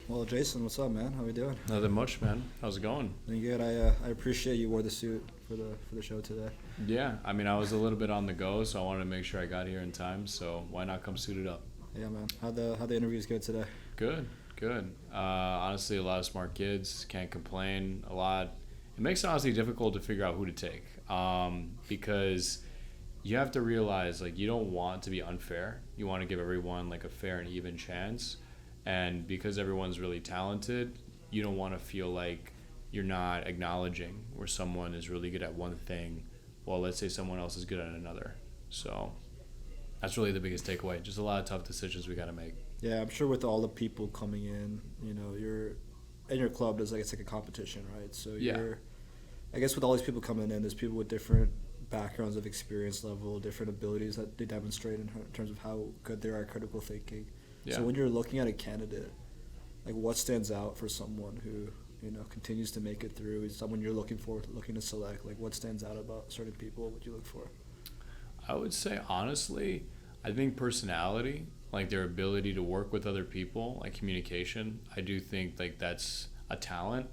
Well, Jason, what's up, man? How we doing? Nothing much, man. How's it going? Doing good. I appreciate you wore the suit for the show today. Yeah, I mean, I was a little bit on the go, so I wanted to make sure I got here in time. So why not come suited up? Yeah, man. How the interviews go today? Good, good. Honestly, a lot of smart kids. Can't complain. A lot. It makes it honestly difficult to figure out who to take, because you have to realize like you don't want to be unfair. You want to give everyone like a fair and even chance. And because everyone's really talented, you don't want to feel like you're not acknowledging where someone is really good at one thing, while let's say someone else is good at another. So that's really the biggest takeaway. Just a lot of tough decisions we got to make. Yeah, I'm sure with all the people coming in, you're in your club. It's like a competition, right? So I guess with all these people coming in, there's people with different backgrounds of experience level, different abilities that they demonstrate in terms of how good they are at critical thinking. Yeah. So when you're looking at a candidate, like what stands out for someone who continues to make it through? Is someone you're looking to select? Like what stands out about certain people? What would you look for? I would say honestly, I think personality, like their ability to work with other people, like communication. I do think like that's a talent,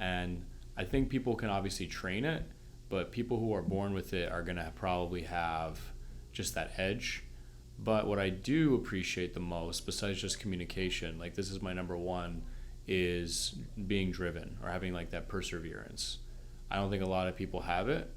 and I think people can obviously train it, but people who are born with it are gonna probably have just that edge. But what I do appreciate the most, besides just communication, like this is my number one, is being driven or having like that perseverance. I don't think a lot of people have it,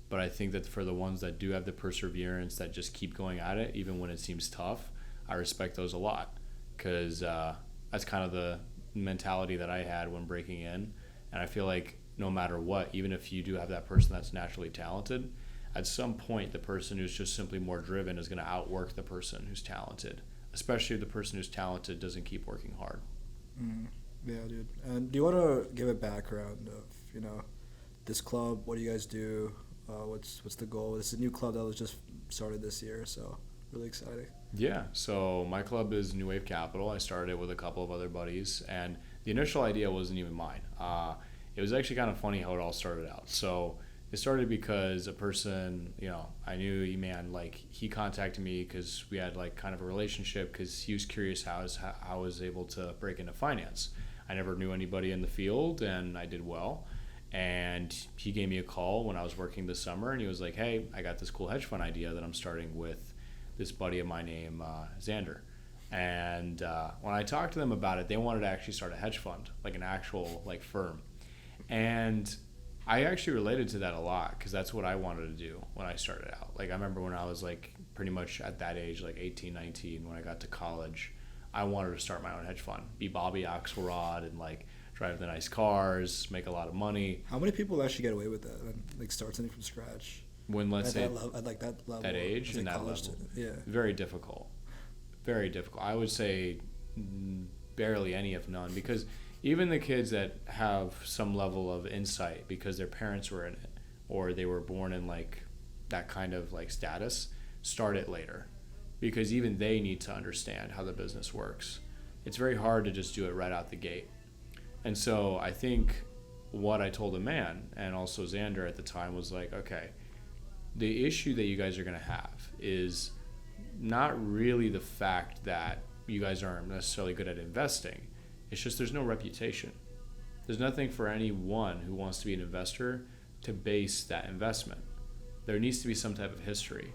but I think that for the ones that do have the perseverance that just keep going at it, even when it seems tough, I respect those a lot, because that's kind of the mentality that I had when breaking in. And I feel like no matter what, even if you do have that person that's naturally talented, at some point the person who's just simply more driven is going to outwork the person who's talented, especially if the person who's talented doesn't keep working hard. Yeah, dude. And do you want to give a background of this club? What do you guys do? What's the goal? This is a new club that was just started this year, so really exciting. Yeah, so my club is New Wave Capital. I started it with a couple of other buddies, and the initial idea wasn't even mine. It was actually kind of funny how it all started out. So it started because a person, I knew he contacted me because we had like kind of a relationship, because he was curious how I was able to break into finance. I never knew anybody in the field, and I did well. And he gave me a call when I was working this summer, and he was like, hey, I got this cool hedge fund idea that I'm starting with this buddy of mine named Xander. And when I talked to them about it, they wanted to actually start a hedge fund, like an actual like firm. And I actually related to that a lot, because that's what I wanted to do when I started out. Like I remember when I was like pretty much at that age, like 18, 19, when I got to college, I wanted to start my own hedge fund, be Bobby Axelrod, and like drive the nice cars, make a lot of money. How many people actually get away with that and like start something from scratch? When let's say at like that level, that age and that level, yeah, very difficult, very difficult. I would say barely any, if none, because even the kids that have some level of insight because their parents were in it or they were born in like that kind of like status, start it later, because even they need to understand how the business works. It's very hard to just do it right out the gate. And so I think what I told the man and also Xander at the time was like, okay, the issue that you guys are going to have is not really the fact that you guys aren't necessarily good at investing. It's just there's no reputation. There's nothing for anyone who wants to be an investor to base that investment. There needs to be some type of history.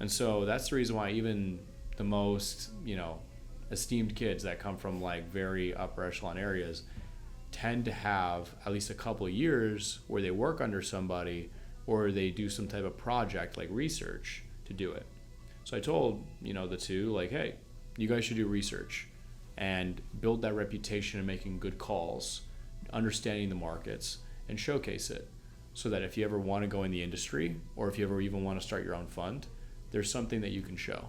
And so that's the reason why even the most, esteemed kids that come from like very upper echelon areas tend to have at least a couple of years where they work under somebody or they do some type of project like research to do it. So I told, the two, like, hey, you guys should do research and build that reputation of making good calls, understanding the markets, and showcase it, so that if you ever want to go in the industry or if you ever even want to start your own fund, there's something that you can show.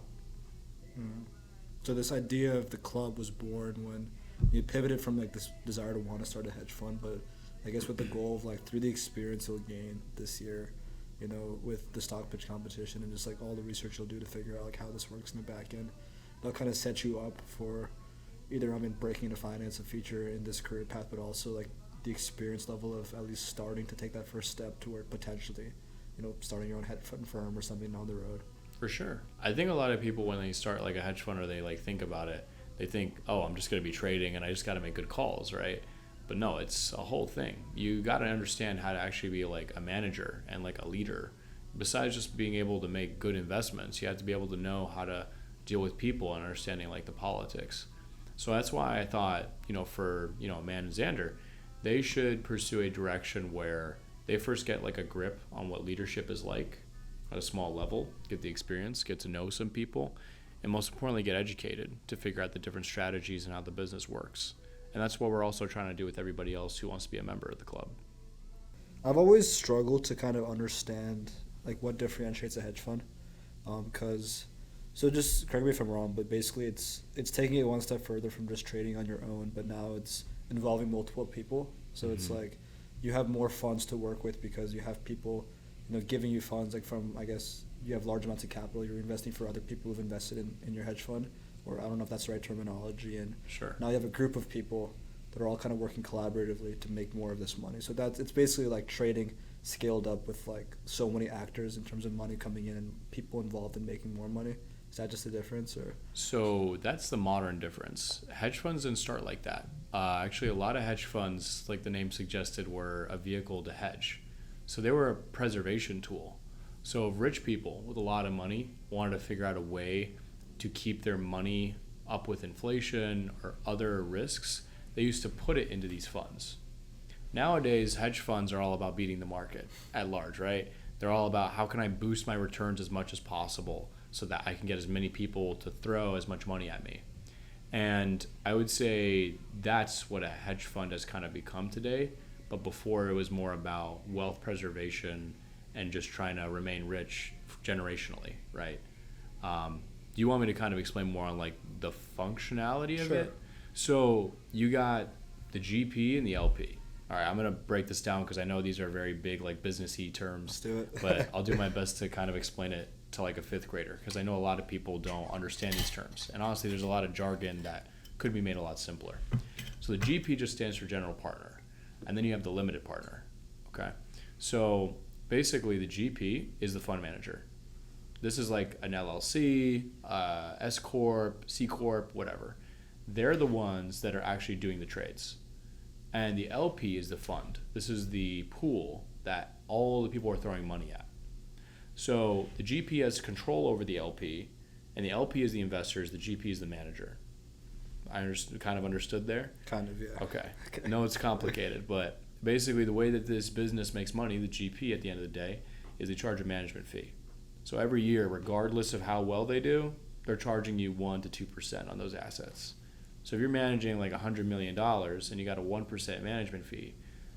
So this idea of the club was born when you pivoted from like this desire to want to start a hedge fund, but I guess with the goal of like through the experience you'll gain this year, with the stock pitch competition and just like all the research you'll do to figure out like how this works in the back end, that'll kind of set you up for either breaking into finance, a future in this career path, but also like the experience level of at least starting to take that first step toward potentially, starting your own hedge fund firm or something down the road. For sure. I think a lot of people, when they start like a hedge fund or they like think about it, They think, oh, I'm just going to be trading and I just got to make good calls, right? But no, it's a whole thing. You got to understand how to actually be like a manager and like a leader. Besides just being able to make good investments, you have to be able to know how to deal with people and understanding like the politics. So that's why I thought, for, Man and Xander, they should pursue a direction where they first get like a grip on what leadership is like at a small level, get the experience, get to know some people, and most importantly, get educated to figure out the different strategies and how the business works. And that's what we're also trying to do with everybody else who wants to be a member of the club. I've always struggled to kind of understand like what differentiates a hedge fund, because so just correct me if I'm wrong, but basically it's taking it one step further from just trading on your own, but now it's involving multiple people. So it's like you have more funds to work with because you have people, giving you funds like from, I guess you have large amounts of capital you're investing for other people who've invested in your hedge fund, or I don't know if that's the right terminology. And sure, now you have a group of people that are all kind of working collaboratively to make more of this money. So it's basically like trading scaled up with like so many actors in terms of money coming in and people involved in making more money. Is that just the difference, or? So that's the modern difference. Hedge funds didn't start like that. Actually, a lot of hedge funds, like the name suggested, were a vehicle to hedge. So they were a preservation tool. So if rich people with a lot of money wanted to figure out a way to keep their money up with inflation or other risks, they used to put it into these funds. Nowadays, hedge funds are all about beating the market at large, right? They're all about how can I boost my returns as much as possible so that I can get as many people to throw as much money at me. And I would say that's what a hedge fund has kind of become today. But before, it was more about wealth preservation and just trying to remain rich generationally, right? Do you want me to kind of explain more on like the functionality of it? So you got the GP and the LP. All right, I'm going to break this down because I know these are very big like business-y terms. Let's do it. But I'll do my best to kind of explain it to like a fifth grader because I know a lot of people don't understand these terms. And honestly, there's a lot of jargon that could be made a lot simpler. So the GP just stands for general partner. And then you have the limited partner, okay? So basically the GP is the fund manager. This is like an LLC, S Corp, C Corp, whatever. They're the ones that are actually doing the trades. And the LP is the fund. This is the pool that all the people are throwing money at. So the GP has control over the LP, and the LP is the investors, the GP is the manager. Kind of understood there? Kind of, yeah. Okay. I know it's complicated, but basically the way that this business makes money, the GP at the end of the day, is they charge a management fee. So every year, regardless of how well they do, they're charging you 1% to 2% on those assets. So if you're managing like $100 million and you got a 1% management fee,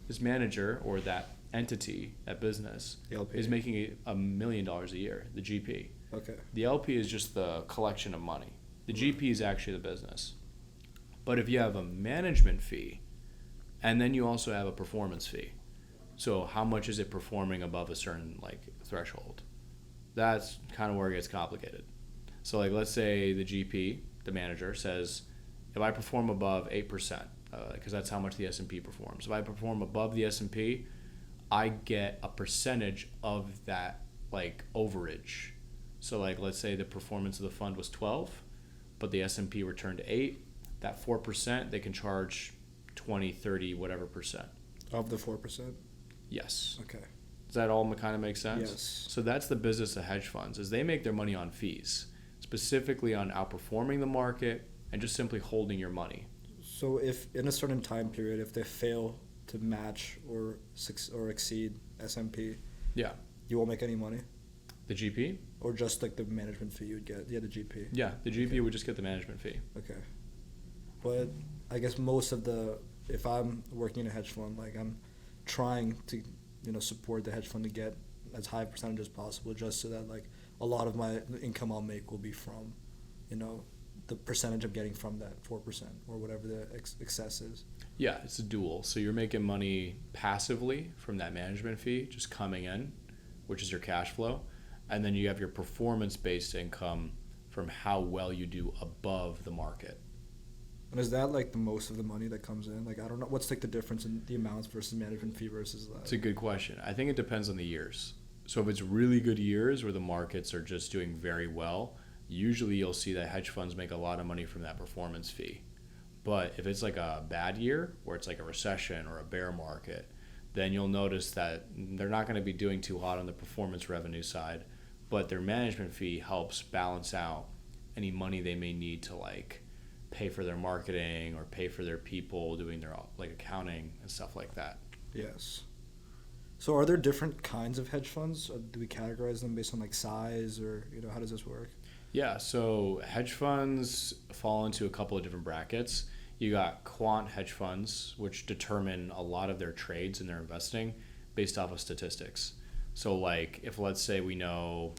this manager or that entity, that business, is making $1 million a year, the GP. Okay. The LP is just the collection of money. The GP is actually the business. But if you have a management fee, and then you also have a performance fee, so how much is it performing above a certain like threshold? That's kind of where it gets complicated. So like let's say the GP, the manager, says, if I perform above 8%, because that's how much the S&P performs. If I perform above the S&P, I get a percentage of that like overage. So like let's say the performance of the fund was 12, but the S&P returned 8. That 4%, they can charge 20, 30, whatever percent. Of the 4%? Yes. Okay. Does that all kind of make sense? Yes. So that's the business of hedge funds, is they make their money on fees, specifically on outperforming the market and just simply holding your money. So if in a certain time period, if they fail to match or exceed S&P, yeah, you won't make any money? The GP? Or just like the management fee you would get? Yeah, the GP. Yeah, the GP would just get the management fee. Okay. But I guess if I'm working in a hedge fund, like I'm trying to, support the hedge fund to get as high a percentage as possible, just so that like a lot of my income I'll make will be from, the percentage I'm getting from that 4% or whatever the excess is. Yeah, it's a dual. So you're making money passively from that management fee just coming in, which is your cash flow. And then you have your performance-based income from how well you do above the market. And is that like the most of the money that comes in? Like, I don't know. What's like the difference in the amounts versus management fee versus that? It's a good question. I think it depends on the years. So if it's really good years where the markets are just doing very well, usually you'll see that hedge funds make a lot of money from that performance fee. But if it's like a bad year, where it's like a recession or a bear market, then you'll notice that they're not going to be doing too hot on the performance revenue side, but their management fee helps balance out any money they may need to like pay for their marketing or pay for their people doing their like accounting and stuff like that. Yes. So are there different kinds of hedge funds? Or do we categorize them based on like size, or how does this work? Yeah, so hedge funds fall into a couple of different brackets. You got quant hedge funds, which determine a lot of their trades and their investing based off of statistics. So like if let's say we know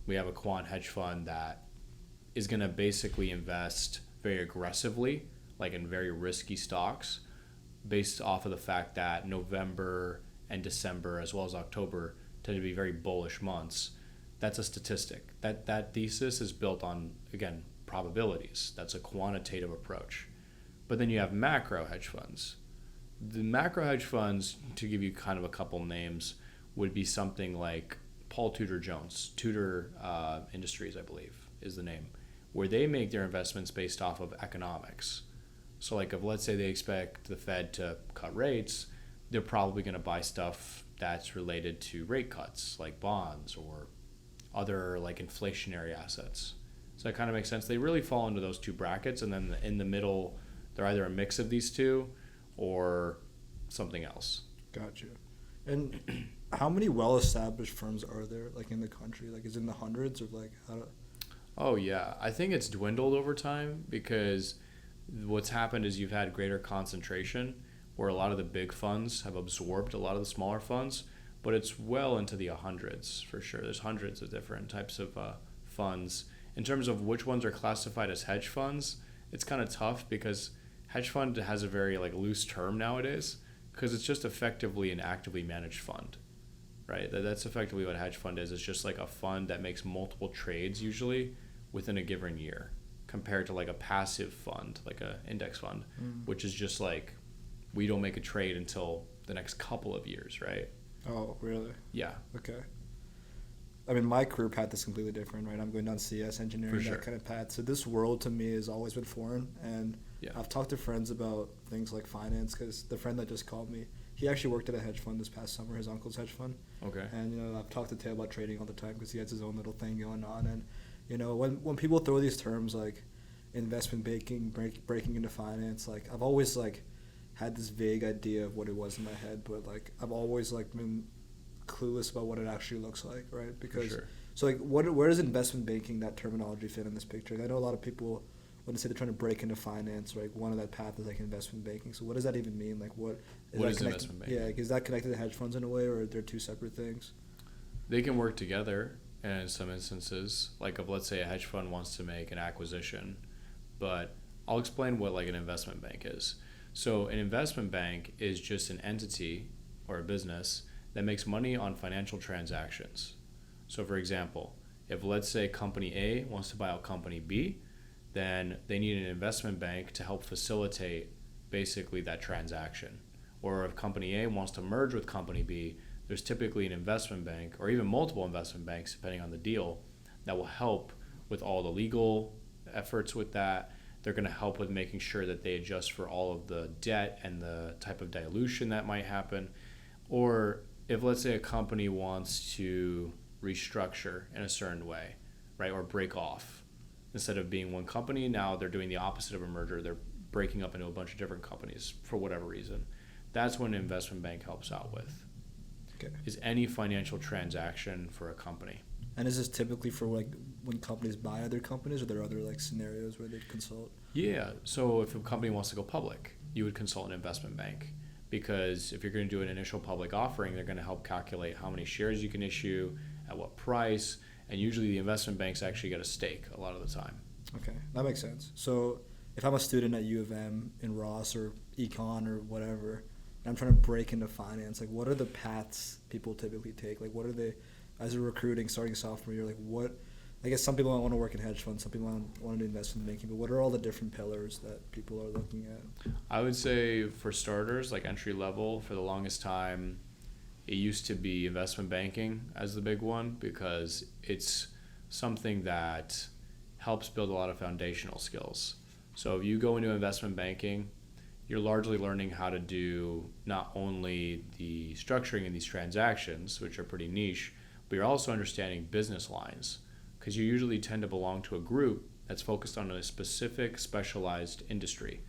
we have a quant hedge fund that is going to basically invest very aggressively, like in very risky stocks, based off of the fact that November and December as well as October tend to be very bullish months. That's a statistic. That thesis is built on, again, probabilities. That's a quantitative approach. But then you have macro hedge funds. The macro hedge funds, to give you kind of a couple names, would be something like Paul Tudor Jones, Tudor Industries, I believe, is the name, where they make their investments based off of economics. So like if let's say they expect the Fed to cut rates, they're probably going to buy stuff that's related to rate cuts, like bonds or other like inflationary assets. So that kind of makes sense. They really fall into those two brackets, and then in the middle, they're either a mix of these two or something else. Gotcha. And how many well-established firms are there, like in the country? Like, is it in the hundreds, or like how? Oh yeah, I think it's dwindled over time because what's happened is you've had greater concentration, where a lot of the big funds have absorbed a lot of the smaller funds, but it's well into the hundreds for sure. There's hundreds of different types of funds. In terms of which ones are classified as hedge funds, it's kind of tough because hedge fund has a very like loose term nowadays, because it's just effectively an actively managed fund, right? That's effectively what a hedge fund is. It's just like a fund that makes multiple trades usually within a given year, compared to like a passive fund, like a index fund, which is just like we don't make a trade until the next couple of years, right? Oh, really? Yeah. Okay. I mean, my career path is completely different, right? I'm going down CS engineering, that kind of path. So this world to me has always been foreign. And I've talked to friends about things like finance, because the friend that just called me, he actually worked at a hedge fund this past summer, his uncle's hedge fund. Okay. And, I've talked to Tay about trading all the time because he has his own little thing going on. And, when people throw these terms like investment banking, breaking into finance, like I've always like had this vague idea of what it was in my head, but like I've always like been clueless about what it actually looks like, right? Because so like where does investment banking, that terminology, fit in this picture? I know a lot of people, when they say they're trying to break into finance, right, one of that path is like investment banking. So what does that even mean? Like what is investment banking? Yeah, like, is that connected to hedge funds in a way, or they're two separate things? They can work together in some instances. Like if let's say a hedge fund wants to make an acquisition, but I'll explain what like an investment bank is. So an investment bank is just an entity or a business that makes money on financial transactions. So for example, if let's say company A wants to buy out company B, then they need an investment bank to help facilitate basically that transaction. Or if company A wants to merge with company B, there's typically an investment bank or even multiple investment banks, depending on the deal, that will help with all the legal efforts with that. They're going to help with making sure that they adjust for all of the debt and the type of dilution that might happen. Or if let's say a company wants to restructure in a certain way, right, or break off. Instead of being one company, now they're doing the opposite of a merger. They're breaking up into a bunch of different companies for whatever reason. That's when an investment bank helps out with. Okay. Is any financial transaction for a company. And is this typically for like when companies buy other companies, or are there other like scenarios where they'd consult? Yeah. So if a company wants to go public, you would consult an investment bank, because if you're going to do an initial public offering, they're going to help calculate how many shares you can issue, at what price, and usually the investment banks actually get a stake a lot of the time. Okay, that makes sense. So if I'm a student at U of M in Ross or Econ or whatever, and I'm trying to break into finance, like what are the paths people typically take? Like what are they, as a recruiting, starting sophomore year, like what, I guess some people want to work in hedge funds, some people want to invest in banking, but what are all the different pillars that people are looking at? I would say for starters, like entry level, for the longest time, it used to be investment banking as the big one, because it's something that helps build a lot of foundational skills. So if you go into investment banking, you're largely learning how to do not only the structuring of these transactions, which are pretty niche, but you're also understanding business lines, because you usually tend to belong to a group that's focused on a specific specialized industry.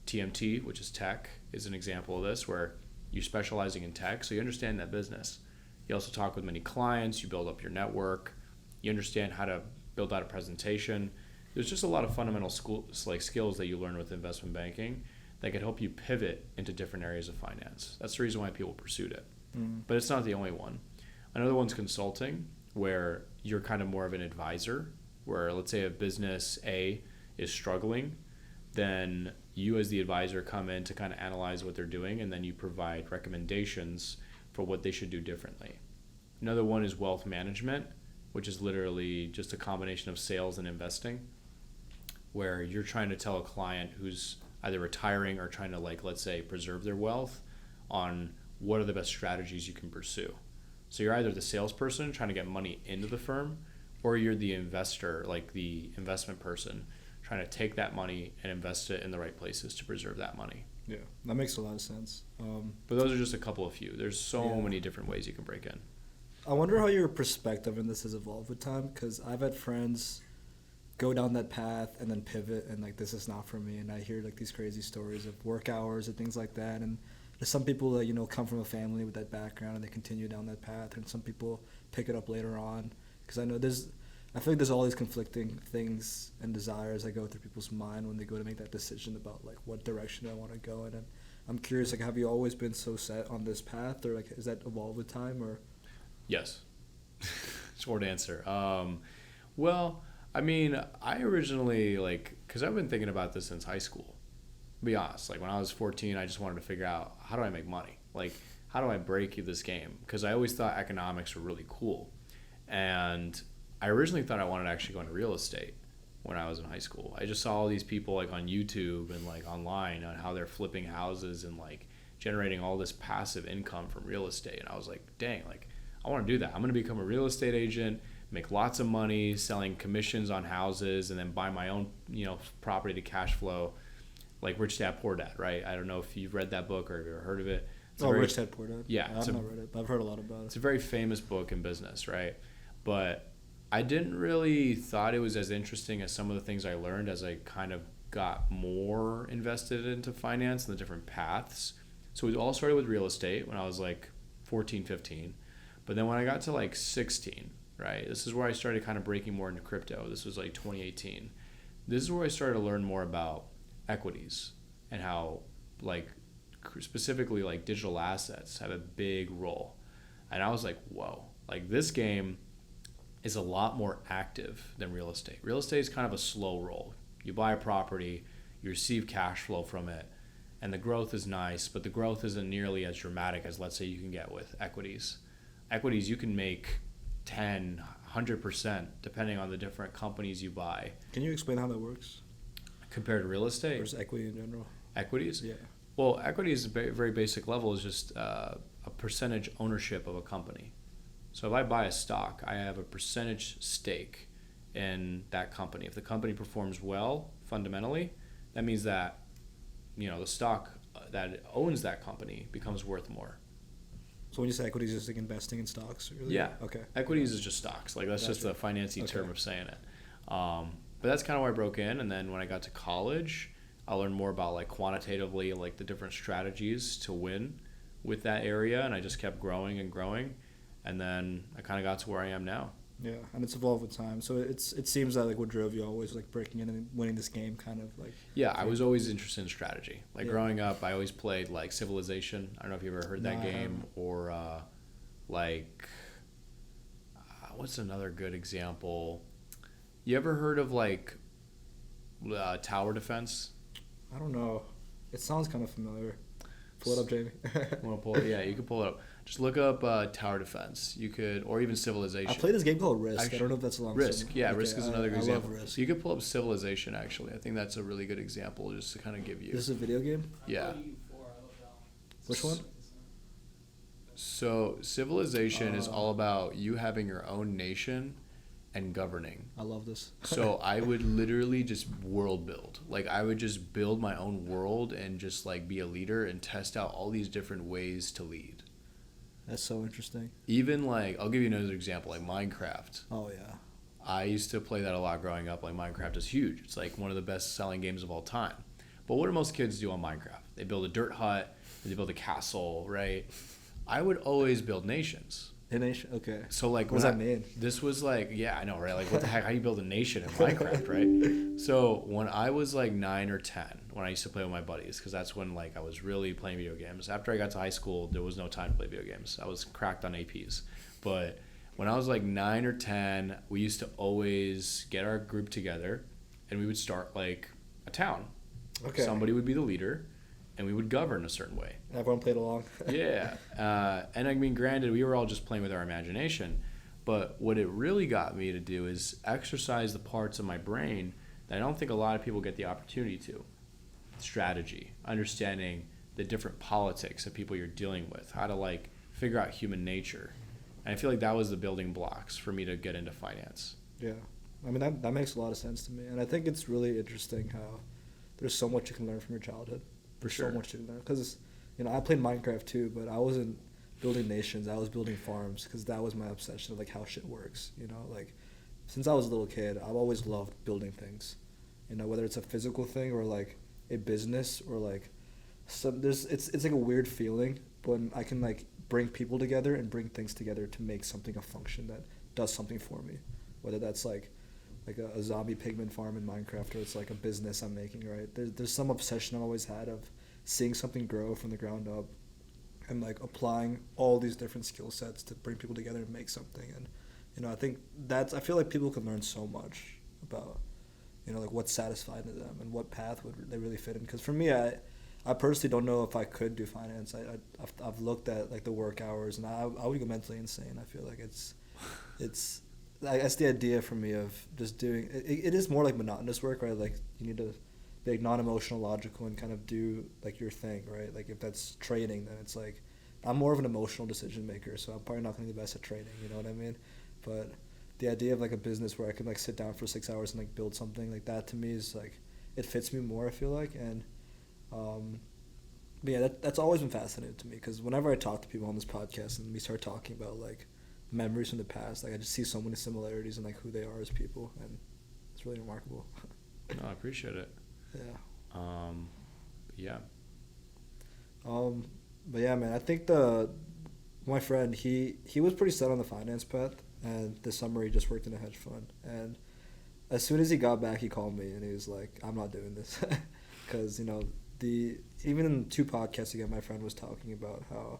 TMT, which is tech, is an example of this, where you're specializing in tech, so you understand that business. You also talk with many clients, you build up your network, you understand how to build out a presentation. There's just a lot of fundamental skills that you learn with investment banking that could help you pivot into different areas of finance. That's the reason why people pursued it. But it's not the only one. Another one's consulting, where you're kind of more of an advisor, where let's say a business A is struggling, then you as the advisor come in to kind of analyze what they're doing, and then you provide recommendations for what they should do differently. Another one is wealth management, which is literally just a combination of sales and investing, where you're trying to tell a client who's either retiring or trying to, like, let's say, preserve their wealth on what are the best strategies you can pursue. So you're either the salesperson trying to get money into the firm, or you're the investor, like the investment person, trying to take that money and invest it in the right places to preserve that money. Yeah, that makes a lot of sense. But those are just a couple of few. There's so many different ways you can break in. I wonder how your perspective in this has evolved with time, because I've had friends go down that path and then pivot and like, this is not for me. And I hear like these crazy stories of work hours and things like that. And there's some people that, you know, come from a family with that background and they continue down that path. And some people pick it up later on. Because I know I feel like there's all these conflicting things and desires that go through people's mind when they go to make that decision about like what direction I want to go in. And I'm curious, like, have you always been so set on this path, or like, has that evolved with time, or? Yes. Short answer. Well, I mean, I originally, like, because I've been thinking about this since high school. To be honest, like when I was 14, I just wanted to figure out, how do I make money? Like, how do I break this game? Because I always thought economics were really cool. And I originally thought I wanted to actually go into real estate when I was in high school. I just saw all these people like on YouTube and like online on how they're flipping houses and like generating all this passive income from real estate. And I was like, dang, like I want to do that. I'm going to become a real estate agent, make lots of money selling commissions on houses, and then buy my own, you know, property to cash flow, like Rich Dad Poor Dad, right? I don't know if you've read that book or have you ever heard of it. Rich Dad Poor Dad. Yeah. I've not read it, but I've heard a lot about it. It's a very famous book in business, right? But I didn't really thought it was as interesting as some of the things I learned as I kind of got more invested into finance and the different paths. So it all started with real estate when I was like 14, 15. But then when I got to like 16, right, this is where I started kind of breaking more into crypto. This was like 2018. This is where I started to learn more about equities and how, like, specifically like digital assets have a big role. And I was like, whoa, like this game is a lot more active than real estate. Real estate is kind of a slow roll. You buy a property, you receive cash flow from it, and the growth is nice, but the growth isn't nearly as dramatic as, let's say, you can get with equities. Equities, you can make 10, 100% depending on the different companies you buy. Can you explain how that works? Compared to real estate? Or just equity in general? Equities? Yeah. Well, equities, very basic level, is just a percentage ownership of a company. So if I buy a stock, I have a percentage stake in that company. If the company performs well fundamentally, that means that, you know, the stock that owns that company becomes worth more. So when you say equities, just like investing in stocks? Really? Yeah. Okay. Equities is just stocks. Like that's just a fancy term of saying it. But that's kind of where I broke in. And then when I got to college, I learned more about like quantitatively like the different strategies to win with that area. And I just kept growing and growing. And then I kind of got to where I am now. Yeah, and it's evolved with time. So it seems that like what drove you always like breaking in and winning this game, kind of like. Yeah, I was always interested in strategy. Like growing up, I always played like Civilization. I don't know if you ever heard that game, or what's another good example? You ever heard of like tower defense? I don't know. It sounds kind of familiar. Pull it up, Jamie. Want to pull it? Yeah, you can pull it up. Just look up tower defense. You could, or even Civilization. I played this game called Risk. Actually, I don't know if that's along. Risk, yeah, Risk is another good example. I love Risk. You could pull up Civilization. Actually, I think that's a really good example, just to kind of give you. This is a video game. Yeah. Which one? So Civilization is all about you having your own nation, and governing. I love this. So I would literally just world build. Like I would just build my own world and just like be a leader and test out all these different ways to lead. That's so interesting. Even like, I'll give you another example, like Minecraft. Oh yeah. I used to play that a lot growing up. Like Minecraft is huge. It's like one of the best selling games of all time. But what do most kids do on Minecraft? They build a dirt hut, they build a castle, right? I would always build nations. A nation, okay. So like, what does that mean? This was like, yeah, I know, right? Like, what the heck? How do you build a nation in Minecraft, right? So when I was like 9 or 10, when I used to play with my buddies, because that's when like I was really playing video games. After I got to high school, there was no time to play video games. I was cracked on APs. But when I was like 9 or 10, we used to always get our group together, and we would start like a town. Okay. Somebody would be the leader, and we would govern a certain way. Everyone played along. Yeah. And I mean, granted, we were all just playing with our imagination, but what it really got me to do is exercise the parts of my brain that I don't think a lot of people get the opportunity to. Strategy, understanding the different politics of people you're dealing with, how to like figure out human nature. And I feel like that was the building blocks for me to get into finance. Yeah. I mean, that makes a lot of sense to me. And I think it's really interesting how there's so much you can learn from your childhood. There's sure. so much you can learn. Because, you know, I played Minecraft too, but I wasn't building nations. I was building farms because that was my obsession of, like, how shit works. You know, like, since I was a little kid, I've always loved building things. You know, whether it's a physical thing or, like, a business or, like, it's like a weird feeling when I can, like, bring people together and bring things together to make something a function that does something for me. Whether that's, like a zombie pigman farm in Minecraft, or it's like a business I'm making, right? There's some obsession I've always had of seeing something grow from the ground up and like applying all these different skill sets to bring people together and make something. And, you know, I feel like people can learn so much about, you know, like what's satisfying to them and what path would they really fit in. Because for me, I personally don't know if I could do finance. I've looked at like the work hours and I would go mentally insane. I feel like it's that's the idea for me of just doing it is more like monotonous work, right? Like you need to be like non-emotional, logical, and kind of do like your thing, right? Like if that's trading, then it's like I'm more of an emotional decision maker, so I'm probably not going to be the best at trading, you know what I mean? But the idea of like a business where I can like sit down for 6 hours and like build something like that, to me is like it fits me more, I feel like. And but yeah, that's always been fascinating to me, because whenever I talk to people on this podcast and we start talking about like memories from the past, like I just see so many similarities in like who they are as people, and it's really remarkable. No, I appreciate it. Yeah. Yeah. But yeah, man, I think my friend, he was pretty set on the finance path, and this summer he just worked in a hedge fund, and as soon as he got back, he called me and he was like, I'm not doing this. Because, you know, even in 2 podcasts ago, my friend was talking about how,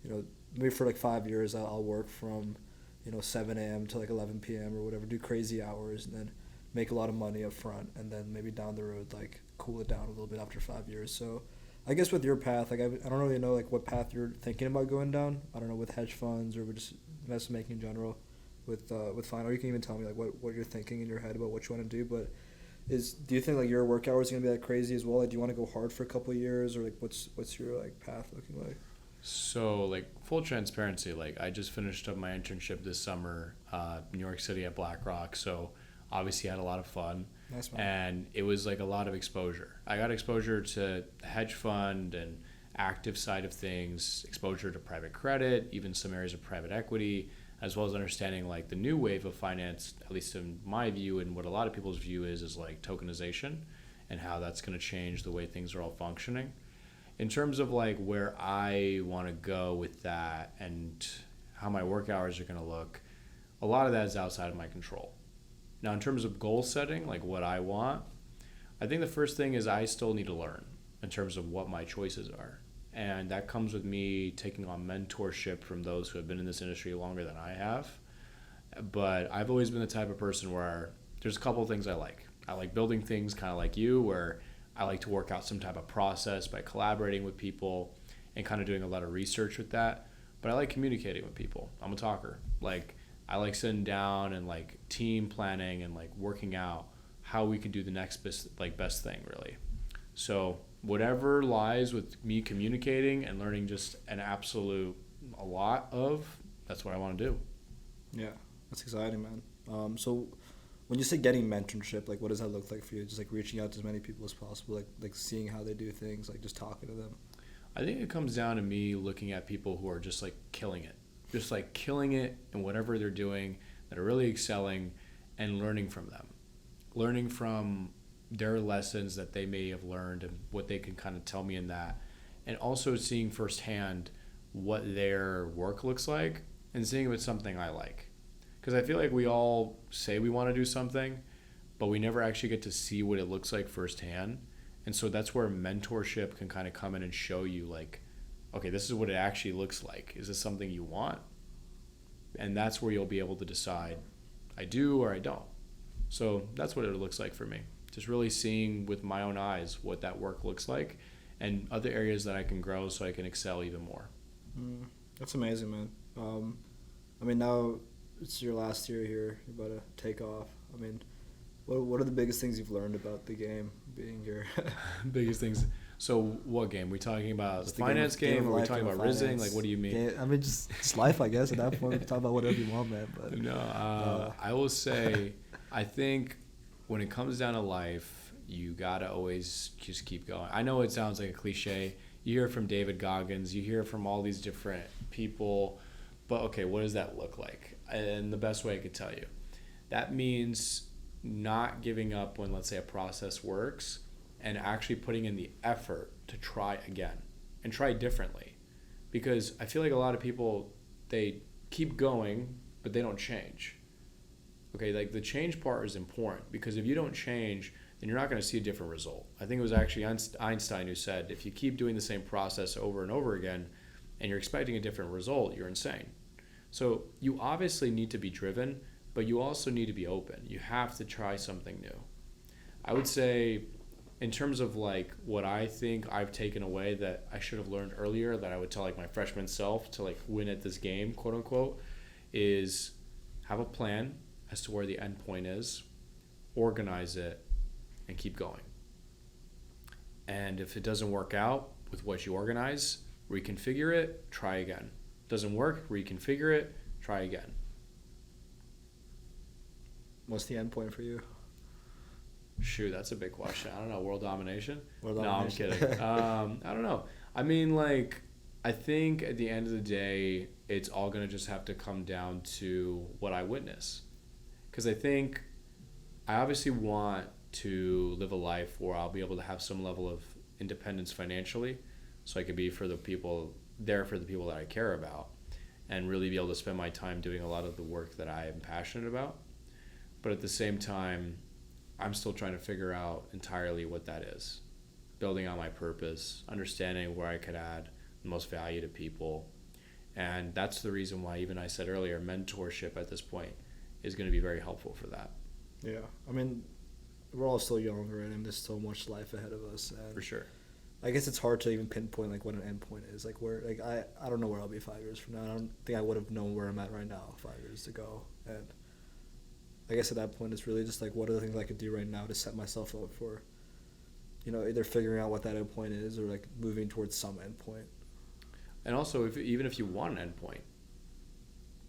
you know, maybe for like 5 years I'll work from, you know, 7 a.m. to like 11 p.m. or whatever, do crazy hours, and then make a lot of money up front, and then maybe down the road like cool it down a little bit after 5 years. So I guess with your path, like I don't really know like what path you're thinking about going down. I don't know, with hedge funds or with just investment making in general, with finance. Or you can even tell me like what you're thinking in your head about what you want to do. But do you think like your work hours are gonna be that crazy as well? Like, do you want to go hard for a couple of years, or like what's your like path looking like? So, like, full transparency, like, I just finished up my internship this summer, New York City at BlackRock, so obviously had a lot of fun. Nice, man. And it was, like, a lot of exposure. I got exposure to the hedge fund and active side of things, exposure to private credit, even some areas of private equity, as well as understanding, like, the new wave of finance, at least in my view and what a lot of people's view is like, tokenization and how that's going to change the way things are all functioning. In terms of like where I want to go with that and how my work hours are going to look, a lot of that is outside of my control. Now, in terms of goal setting, like what I want, I think the first thing is I still need to learn in terms of what my choices are. And that comes with me taking on mentorship from those who have been in this industry longer than I have. But I've always been the type of person where there's a couple of things I like. I like building things kind of like you, where I like to work out some type of process by collaborating with people and kind of doing a lot of research with that. But I like communicating with people. I'm a talker. Like, I like sitting down and like team planning and like working out how we can do the next best thing, really. So whatever lies with me communicating and learning just a lot of, that's what I want to do. Yeah, that's exciting, man. So when you say getting mentorship, like what does that look like for you? Just like reaching out to as many people as possible, like seeing how they do things, like just talking to them. I think it comes down to me looking at people who are just like killing it in whatever they're doing, that are really excelling, and learning from them, learning from their lessons that they may have learned and what they can kind of tell me in that, and also seeing firsthand what their work looks like and seeing if it's something I like. Because I feel like we all say we want to do something, but we never actually get to see what it looks like firsthand. And so that's where mentorship can kind of come in and show you like, okay, this is what it actually looks like. Is this something you want? And that's where you'll be able to decide, I do or I don't. So that's what it looks like for me. Just really seeing with my own eyes what that work looks like and other areas that I can grow so I can excel even more. That's amazing, man. I mean, now it's your last year here. You're about to take off. I mean, what are the biggest things you've learned about the game being here? Biggest things. So what game? We talking about Just the finance game? Or are we talking about rizzing? Like, what do you mean? Yeah, I mean, just life, I guess. At that point, we can talk about whatever you want, man. But no, I will say, I think when it comes down to life, you gotta always just keep going. I know it sounds like a cliche. You hear it from David Goggins. You hear it from all these different people. But okay, what does that look like? And the best way I could tell you, that means not giving up when, let's say, a process works, and actually putting in the effort to try again and try differently. Because I feel like a lot of people, they keep going, but they don't change. Okay, like the change part is important, because if you don't change, then you're not going to see a different result. I think it was actually Einstein who said, if you keep doing the same process over and over again and you're expecting a different result, you're insane. So you obviously need to be driven, but you also need to be open. You have to try something new. I would say, in terms of like what I think I've taken away that I should have learned earlier, that I would tell like my freshman self to like win at this game, quote unquote, is have a plan as to where the end point is, organize it, and keep going. And if it doesn't work out with what you organize, reconfigure it, try again. Doesn't work, reconfigure it, try again. what's the end point for you? Shoot, that's a big question. I don't know. World domination? World No, domination. I'm kidding. I don't know. I mean, like, I think at the end of the day, it's all going to just have to come down to what I witness. Because I think I obviously want to live a life where I'll be able to have some level of independence financially, so I could be for the people that I care about, and really be able to spend my time doing a lot of the work that I am passionate about. But at the same time, I'm still trying to figure out entirely what that is. Building on my purpose, understanding where I could add the most value to people. And that's the reason why, even I said earlier, mentorship at this point is going to be very helpful for that. Yeah. I mean, we're all still young, right? And there's so much life ahead of us. And For sure. I guess it's hard to even pinpoint like what an end point is. Like where, like I don't know where I'll be 5 years from now. I don't think I would have known where I'm at right now 5 years ago. And I guess at that point, it's really just like, what are the things I could do right now to set myself up for, either figuring out what that end point is or like moving towards some end point. And also, even if you want an end point,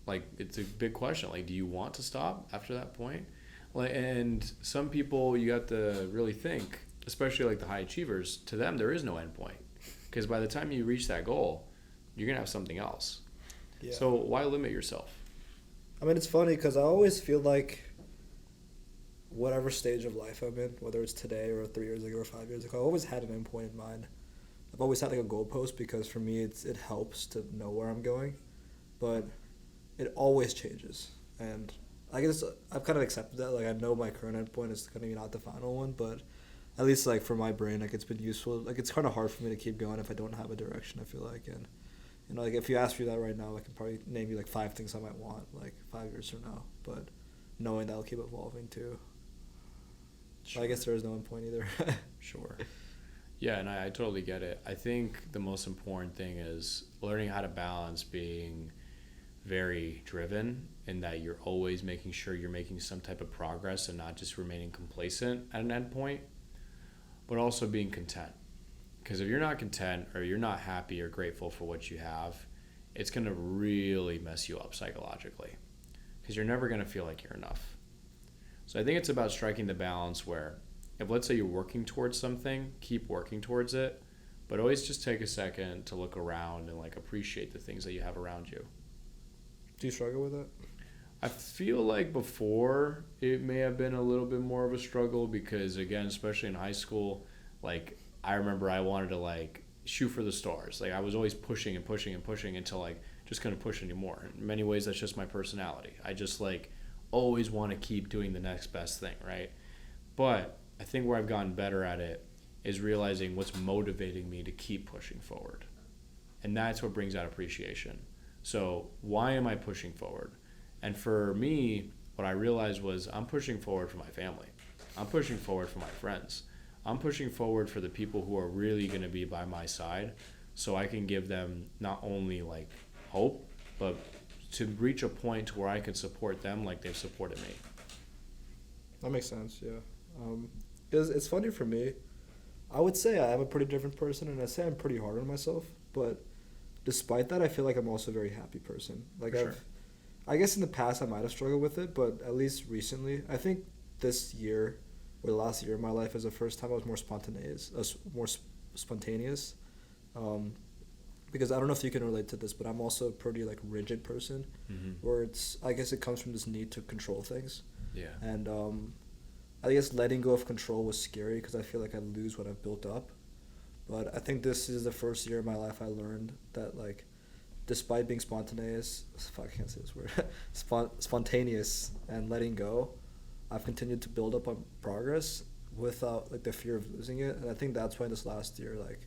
like, it's a big question. Like, do you want to stop after that point? Like, and some people, you got to really think, especially like the high achievers, to them there is no end point, because by the time you reach that goal, you're gonna have something else. Yeah. So why limit yourself? I mean, it's funny because I always feel like whatever stage of life I'm in, whether it's today or 3 years ago or 5 years ago, I always had an end point in mind. I've always had like a goalpost, because for me it helps to know where I'm going, but it always changes. And I guess I've kind of accepted that. Like, I know my current end point is going to be not the final one, but at least like for my brain, like, it's been useful. Like, it's kind of hard for me to keep going if I don't have a direction, I feel like. And like, if you ask me that right now, I can probably name you like 5 things I might want like 5 years from now, but knowing that I'll keep evolving too. Sure. So I guess there is no end point either. Sure. Yeah, and I totally get it. I think the most important thing is learning how to balance being very driven, in that you're always making sure you're making some type of progress and not just remaining complacent at an end point, but also being content. Because if you're not content, or you're not happy or grateful for what you have, it's going to really mess you up psychologically. because you're never going to feel like you're enough. So I think it's about striking the balance where if, let's say, you're working towards something, keep working towards it, but always just take a second to look around and like appreciate the things that you have around you. Do you struggle with that? I feel like before it may have been a little bit more of a struggle because, again, especially in high school, like I remember I wanted to like shoot for the stars. Like I was always pushing and pushing and pushing until like just couldn't push anymore. In many ways, that's just my personality. I just like always want to keep doing the next best thing, right? But I think where I've gotten better at it is realizing what's motivating me to keep pushing forward. And that's what brings out appreciation. So why am I pushing forward? And for me, what I realized was I'm pushing forward for my family. I'm pushing forward for my friends. I'm pushing forward for the people who are really going to be by my side so I can give them not only like hope, but to reach a point to where I can support them like they've supported me. That makes sense, yeah. It's funny for me. I would say I am a pretty different person, and I say I'm pretty hard on myself, but despite that, I feel like I'm also a very happy person. Like Sure. I guess in the past I might have struggled with it, but at least recently, I think this year or the last year of my life is the first time I was more spontaneous. Because I don't know if you can relate to this, but I'm also a pretty like rigid person, where I guess it comes from this need to control things. Yeah. And I guess letting go of control was scary because I feel like I lose what I've built up. But I think this is the first year of my life I learned that like, despite being spontaneous, I can't say this word, spontaneous and letting go, I've continued to build up on progress without like the fear of losing it. And I think that's why this last year, like,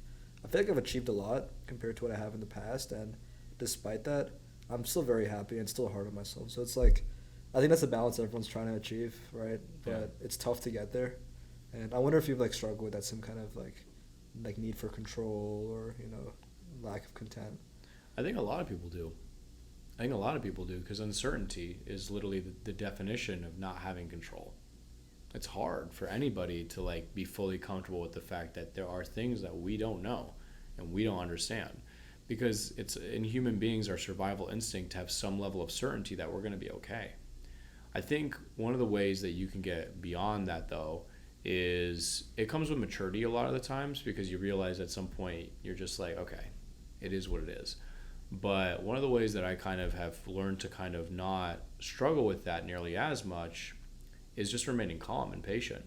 I feel like I've achieved a lot compared to what I have in the past. And despite that, I'm still very happy and still hard on myself. So it's like, I think that's the balance everyone's trying to achieve, right? But Yeah. it's tough to get there. And I wonder if you've like struggled with that, some kind of like need for control or, lack of content. I think a lot of people do. Because uncertainty is literally the definition of not having control. It's hard for anybody to like be fully comfortable with the fact that there are things that we don't know and we don't understand, because it's in human beings, our survival instinct to have some level of certainty that we're going to be okay. I think one of the ways that you can get beyond that though is it comes with maturity a lot of the times, because you realize at some point you're just like, okay, it is what it is. But one of the ways that I kind of have learned to kind of not struggle with that nearly as much is just remaining calm and patient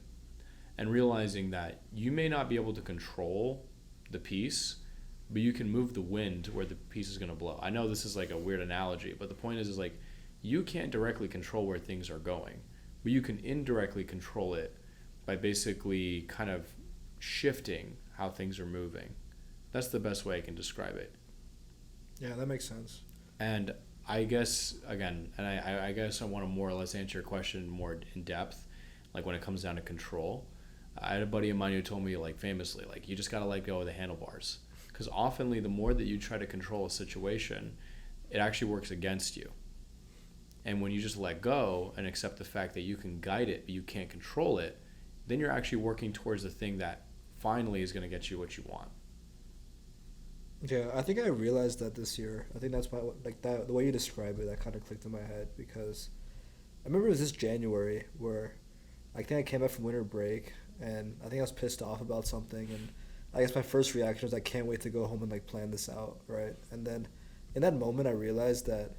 and realizing that you may not be able to control the piece, but you can move the wind where the piece is going to blow. I know this is like a weird analogy, but the point is like you can't directly control where things are going, but you can indirectly control it by basically kind of shifting how things are moving. That's the best way I can describe it. Yeah, that makes sense. And I guess, again, and I guess I want to more or less answer your question more in depth, like when it comes down to control. I had a buddy of mine who told me, like, famously, like, you just got to let go of the handlebars. Because oftenly, the more that you try to control a situation, it actually works against you. And when you just let go and accept the fact that you can guide it, but you can't control it, then you're actually working towards the thing that finally is going to get you what you want. Yeah, I think I realized that this year. I think that's why, like that, the way you describe it, that kind of clicked in my head, because I remember it was this January where I think I came back from winter break and I think I was pissed off about something, and I guess my first reaction was I can't wait to go home and like plan this out, right? And then in that moment I realized that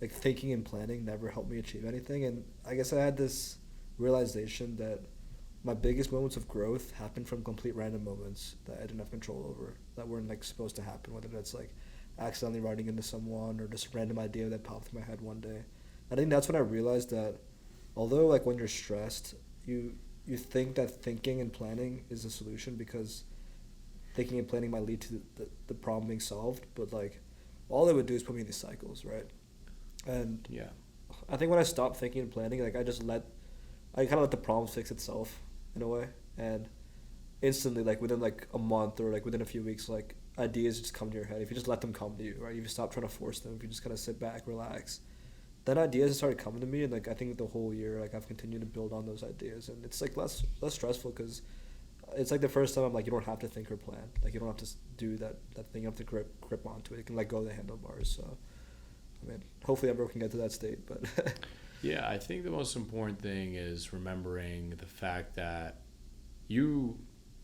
like thinking and planning never helped me achieve anything, and I guess I had this realization that my biggest moments of growth happened from complete random moments that I didn't have control over, that weren't like supposed to happen, whether that's like accidentally running into someone or just a random idea that popped in my head one day. I think that's when I realized that although like when you're stressed, you think that thinking and planning is the solution because thinking and planning might lead to the problem being solved, but like all it would do is put me in these cycles, right? And Yeah. I think when I stopped thinking and planning, like I kind of let the problem fix itself in a way, and instantly, like within like a month or like within a few weeks, like ideas just come to your head if you just let them come to you, right? If you stop trying to force them, if you just kind of sit back, relax, then ideas started coming to me, and like I think the whole year, like I've continued to build on those ideas, and it's like less stressful because it's like the first time I'm like, you don't have to think or plan, like you don't have to do that thing, you have to grip onto it, you can let go of the handlebars. So I mean, hopefully everyone can get to that state, but Yeah, I think the most important thing is remembering the fact that you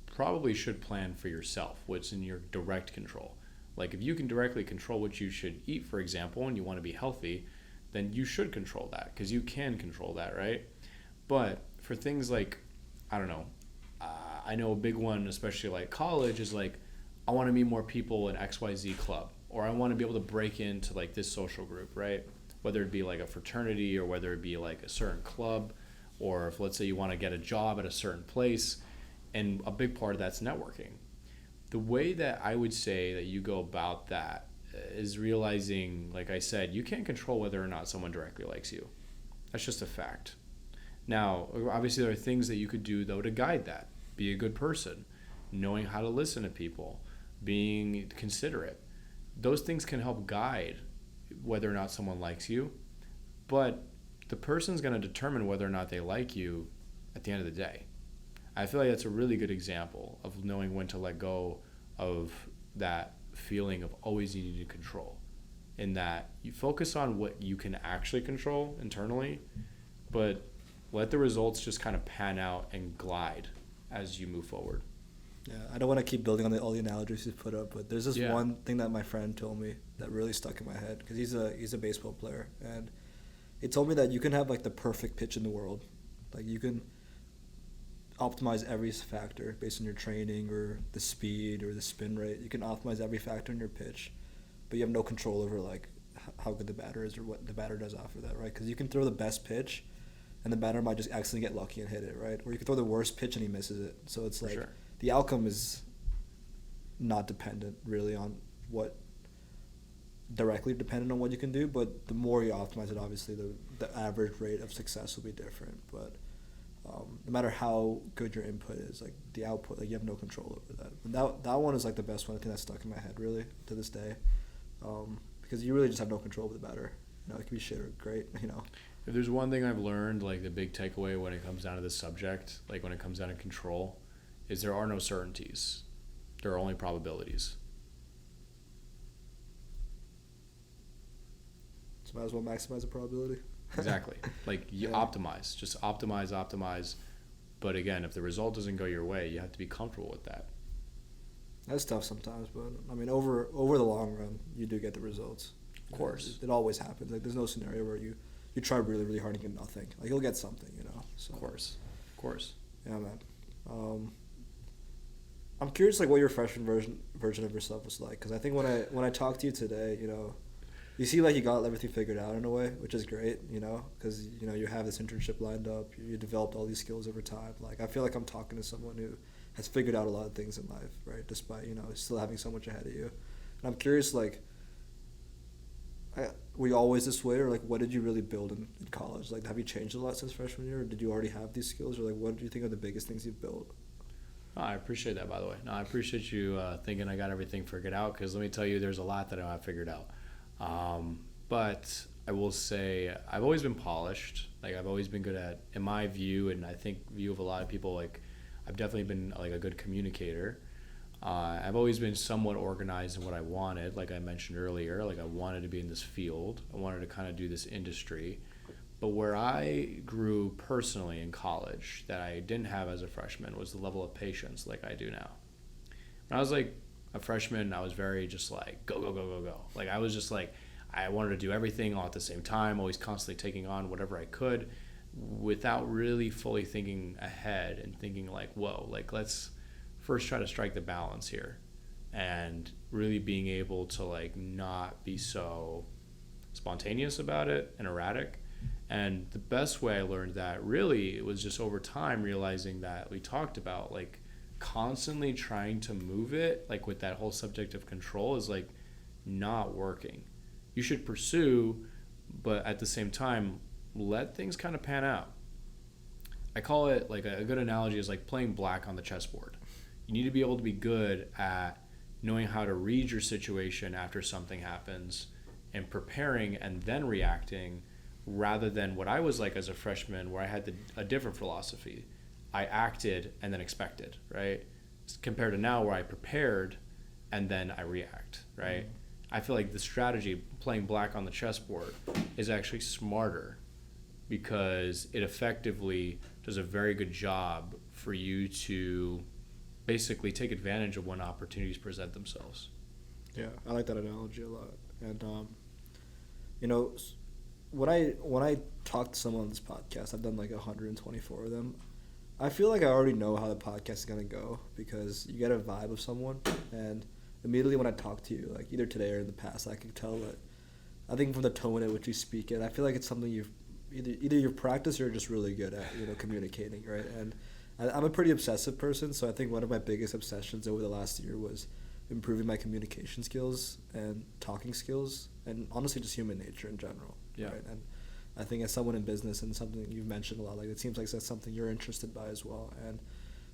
probably should plan for yourself, what's in your direct control. Like if you can directly control what you should eat, for example, and you want to be healthy, then you should control that because you can control that, right? But for things like, I don't know, I know a big one, especially like college, is like, I want to meet more people in XYZ club, or I want to be able to break into like this social group, right? Whether it be like a fraternity or whether it be like a certain club, or if let's say you want to get a job at a certain place, and a big part of that's networking. The way that I would say that you go about that is realizing, like I said, you can't control whether or not someone directly likes you. That's just a fact. Now, obviously, there are things that you could do, though, to guide that. Be a good person, knowing how to listen to people, being considerate. Those things can help guide whether or not someone likes you, but the person's going to determine whether or not they like you at the end of the day. I feel like that's a really good example of knowing when to let go of that feeling of always needing to control, in that you focus on what you can actually control internally, but let the results just kind of pan out and glide as you move forward. Yeah, I don't want to keep building on all the analogies you put up, but there's this one thing that my friend told me that really stuck in my head, because he's a baseball player, and he told me that you can have like the perfect pitch in the world, like you can optimize every factor based on your training or the speed or the spin rate. You can optimize every factor in your pitch, but you have no control over like how good the batter is or what the batter does after that, right? Because you can throw the best pitch, and the batter might just accidentally get lucky and hit it, right? Or you can throw the worst pitch and he misses it. So it's like the outcome is not dependent really on what directly dependent on what you can do, but the more you optimize it, obviously the average rate of success will be different. But no matter how good your input is, like the output, like you have no control over that. And that one is like the best one. I think that's stuck in my head really to this day, because you really just have no control over the batter. You know, it can be shit or great. You know, if there's one thing I've learned, like the big takeaway when it comes down to this subject, like when it comes down to control, is there are no certainties. There are only probabilities. So might as well maximize the probability. Exactly. Like you optimize, just optimize. But again, if the result doesn't go your way, you have to be comfortable with that. That's tough sometimes, but I mean, over the long run, you do get the results. Of course. It always happens. Like there's no scenario where you try really, really hard and get nothing. Like you'll get something, you know. So. Of course. Yeah, man. I'm curious, like, what your freshman version of yourself was like, because I think when I talked to you today, you know, you seem like you got everything figured out in a way, which is great, you know, because, you know, you have this internship lined up, you developed all these skills over time. Like, I feel like I'm talking to someone who has figured out a lot of things in life, right, despite, you know, still having so much ahead of you. And I'm curious, like, were you always this way, or, like, what did you really build in college? Like, have you changed a lot since freshman year, or did you already have these skills, or, like, what do you think are the biggest things you've built? Oh, I appreciate that, by the way. No, I appreciate you thinking I got everything figured out, because let me tell you, there's a lot that I don't have figured out. But I will say I've always been polished. Like, I've always been good at, in my view, and I think view of a lot of people, like, I've definitely been, like, a good communicator. I've always been somewhat organized in what I wanted. Like I mentioned earlier, like I wanted to be in this field. I wanted to kind of do this industry. But where I grew personally in college that I didn't have as a freshman was the level of patience like I do now. When I was like a freshman, I was very just like, go. Like I was just like, I wanted to do everything all at the same time, always constantly taking on whatever I could without really fully thinking ahead and thinking like, whoa, like let's first try to strike the balance here, and really being able to like not be so spontaneous about it and erratic. And the best way I learned that really it was just over time realizing that we talked about like constantly trying to move it, like with that whole subject of control, is like not working. You should pursue, but at the same time, let things kind of pan out. I call it like a good analogy is like playing black on the chessboard. You need to be able to be good at knowing how to read your situation after something happens and preparing and then reacting, rather than what I was like as a freshman where I had a different philosophy. I acted and then expected, right? Compared to now where I prepared and then I react, right? I feel like the strategy, playing black on the chessboard, is actually smarter because it effectively does a very good job for you to basically take advantage of when opportunities present themselves. Yeah, I like that analogy a lot. And you know, when I talk to someone on this podcast, I've done like 124 of them. I feel like I already know how the podcast is gonna go because you get a vibe of someone, and immediately when I talk to you, like either today or in the past, I can tell that. I think from the tone at which you speak it, I feel like it's something you've either you've practiced or you're just really good at, communicating, right? And I'm a pretty obsessive person, so I think one of my biggest obsessions over the last year was improving my communication skills and talking skills, and honestly just human nature in general. Yeah. Right? And I think as someone in business and something you've mentioned a lot, like it seems like that's something you're interested by as well. And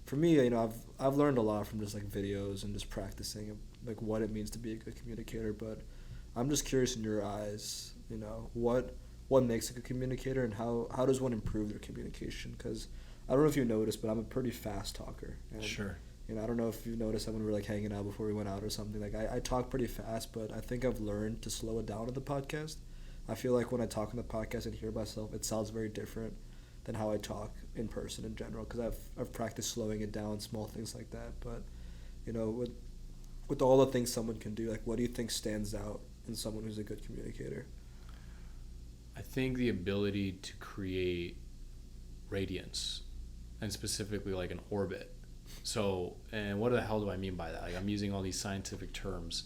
for me, I've learned a lot from just like videos and just practicing like what it means to be a good communicator. But I'm just curious in your eyes, what makes a good communicator and how does one improve their communication? Because I don't know if you noticed, but I'm a pretty fast talker. And, Sure. I don't know if you noticed that when we were like hanging out before we went out or something. Like I talk pretty fast, but I think I've learned to slow it down in the podcast. I feel like when I talk on the podcast and hear myself, it sounds very different than how I talk in person in general. Because I've practiced slowing it down, small things like that. But with all the things someone can do, like what do you think stands out in someone who's a good communicator? I think the ability to create radiance, and specifically like an orbit. So, and what the hell do I mean by that? Like I'm using all these scientific terms.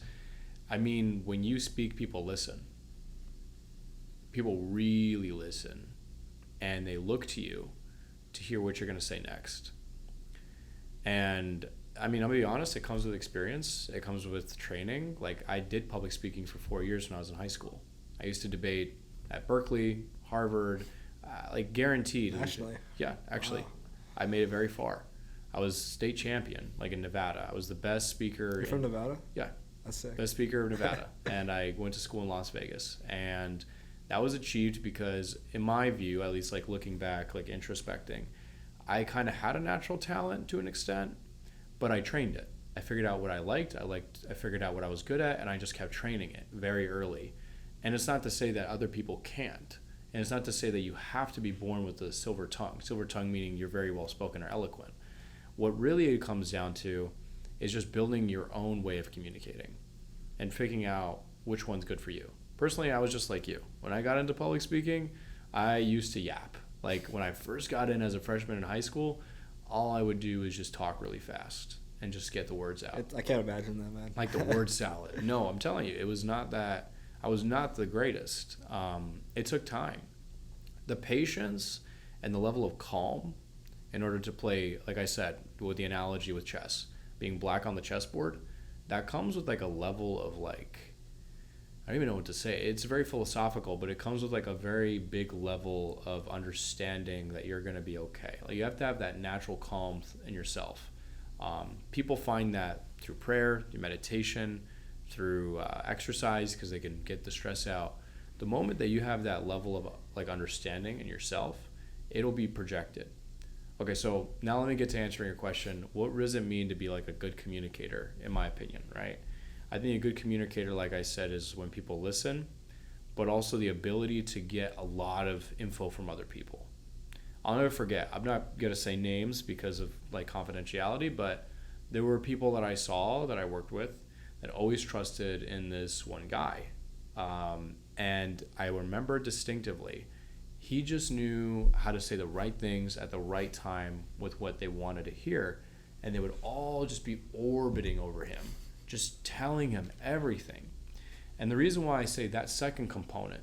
I mean, when you speak, people listen. People really listen, and they look to you to hear what you're going to say next. And I mean, I'm going to be honest, it comes with experience. It comes with training. Like I did public speaking for 4 years when I was in high school. I used to debate at Berkeley, Harvard, like guaranteed. Actually? Yeah, actually. Wow. I made it very far. I was state champion, like in Nevada. I was the best speaker. You're from Nevada? Yeah. That's sick. Best speaker of Nevada. And I went to school in Las Vegas. And that was achieved because, in my view, at least like looking back, like introspecting, I kind of had a natural talent to an extent, but I trained it. I figured out what I liked. I figured out what I was good at, and I just kept training it very early. And it's not to say that other people can't. And it's not to say that you have to be born with a silver tongue. Silver tongue meaning you're very well spoken or eloquent. What really it comes down to is just building your own way of communicating and figuring out which one's good for you. Personally, I was just like you. When I got into public speaking, I used to yap. Like when I first got in as a freshman in high school, all I would do is just talk really fast and just get the words out. I can't imagine that, man. Like the word salad. No, I'm telling you, it was not that. I was not the greatest. It took time. The patience and the level of calm in order to play, like I said, with the analogy with chess, being black on the chessboard, that comes with like a level of like, I don't even know what to say. It's very philosophical, but it comes with like a very big level of understanding that you're going to be okay. Like you have to have that natural calm in yourself. People find that through prayer, through meditation, through exercise, because they can get the stress out. The moment that you have that level of like understanding in yourself, it'll be projected. Okay, so now let me get to answering your question. What does it mean to be like a good communicator, in my opinion, right? I think a good communicator, like I said, is when people listen, but also the ability to get a lot of info from other people. I'll never forget, I'm not going to say names because of like confidentiality, but there were people that I saw that I worked with that always trusted in this one guy. And I remember distinctively, he just knew how to say the right things at the right time with what they wanted to hear. And they would all just be orbiting over him, just telling him everything. And the reason why I say that second component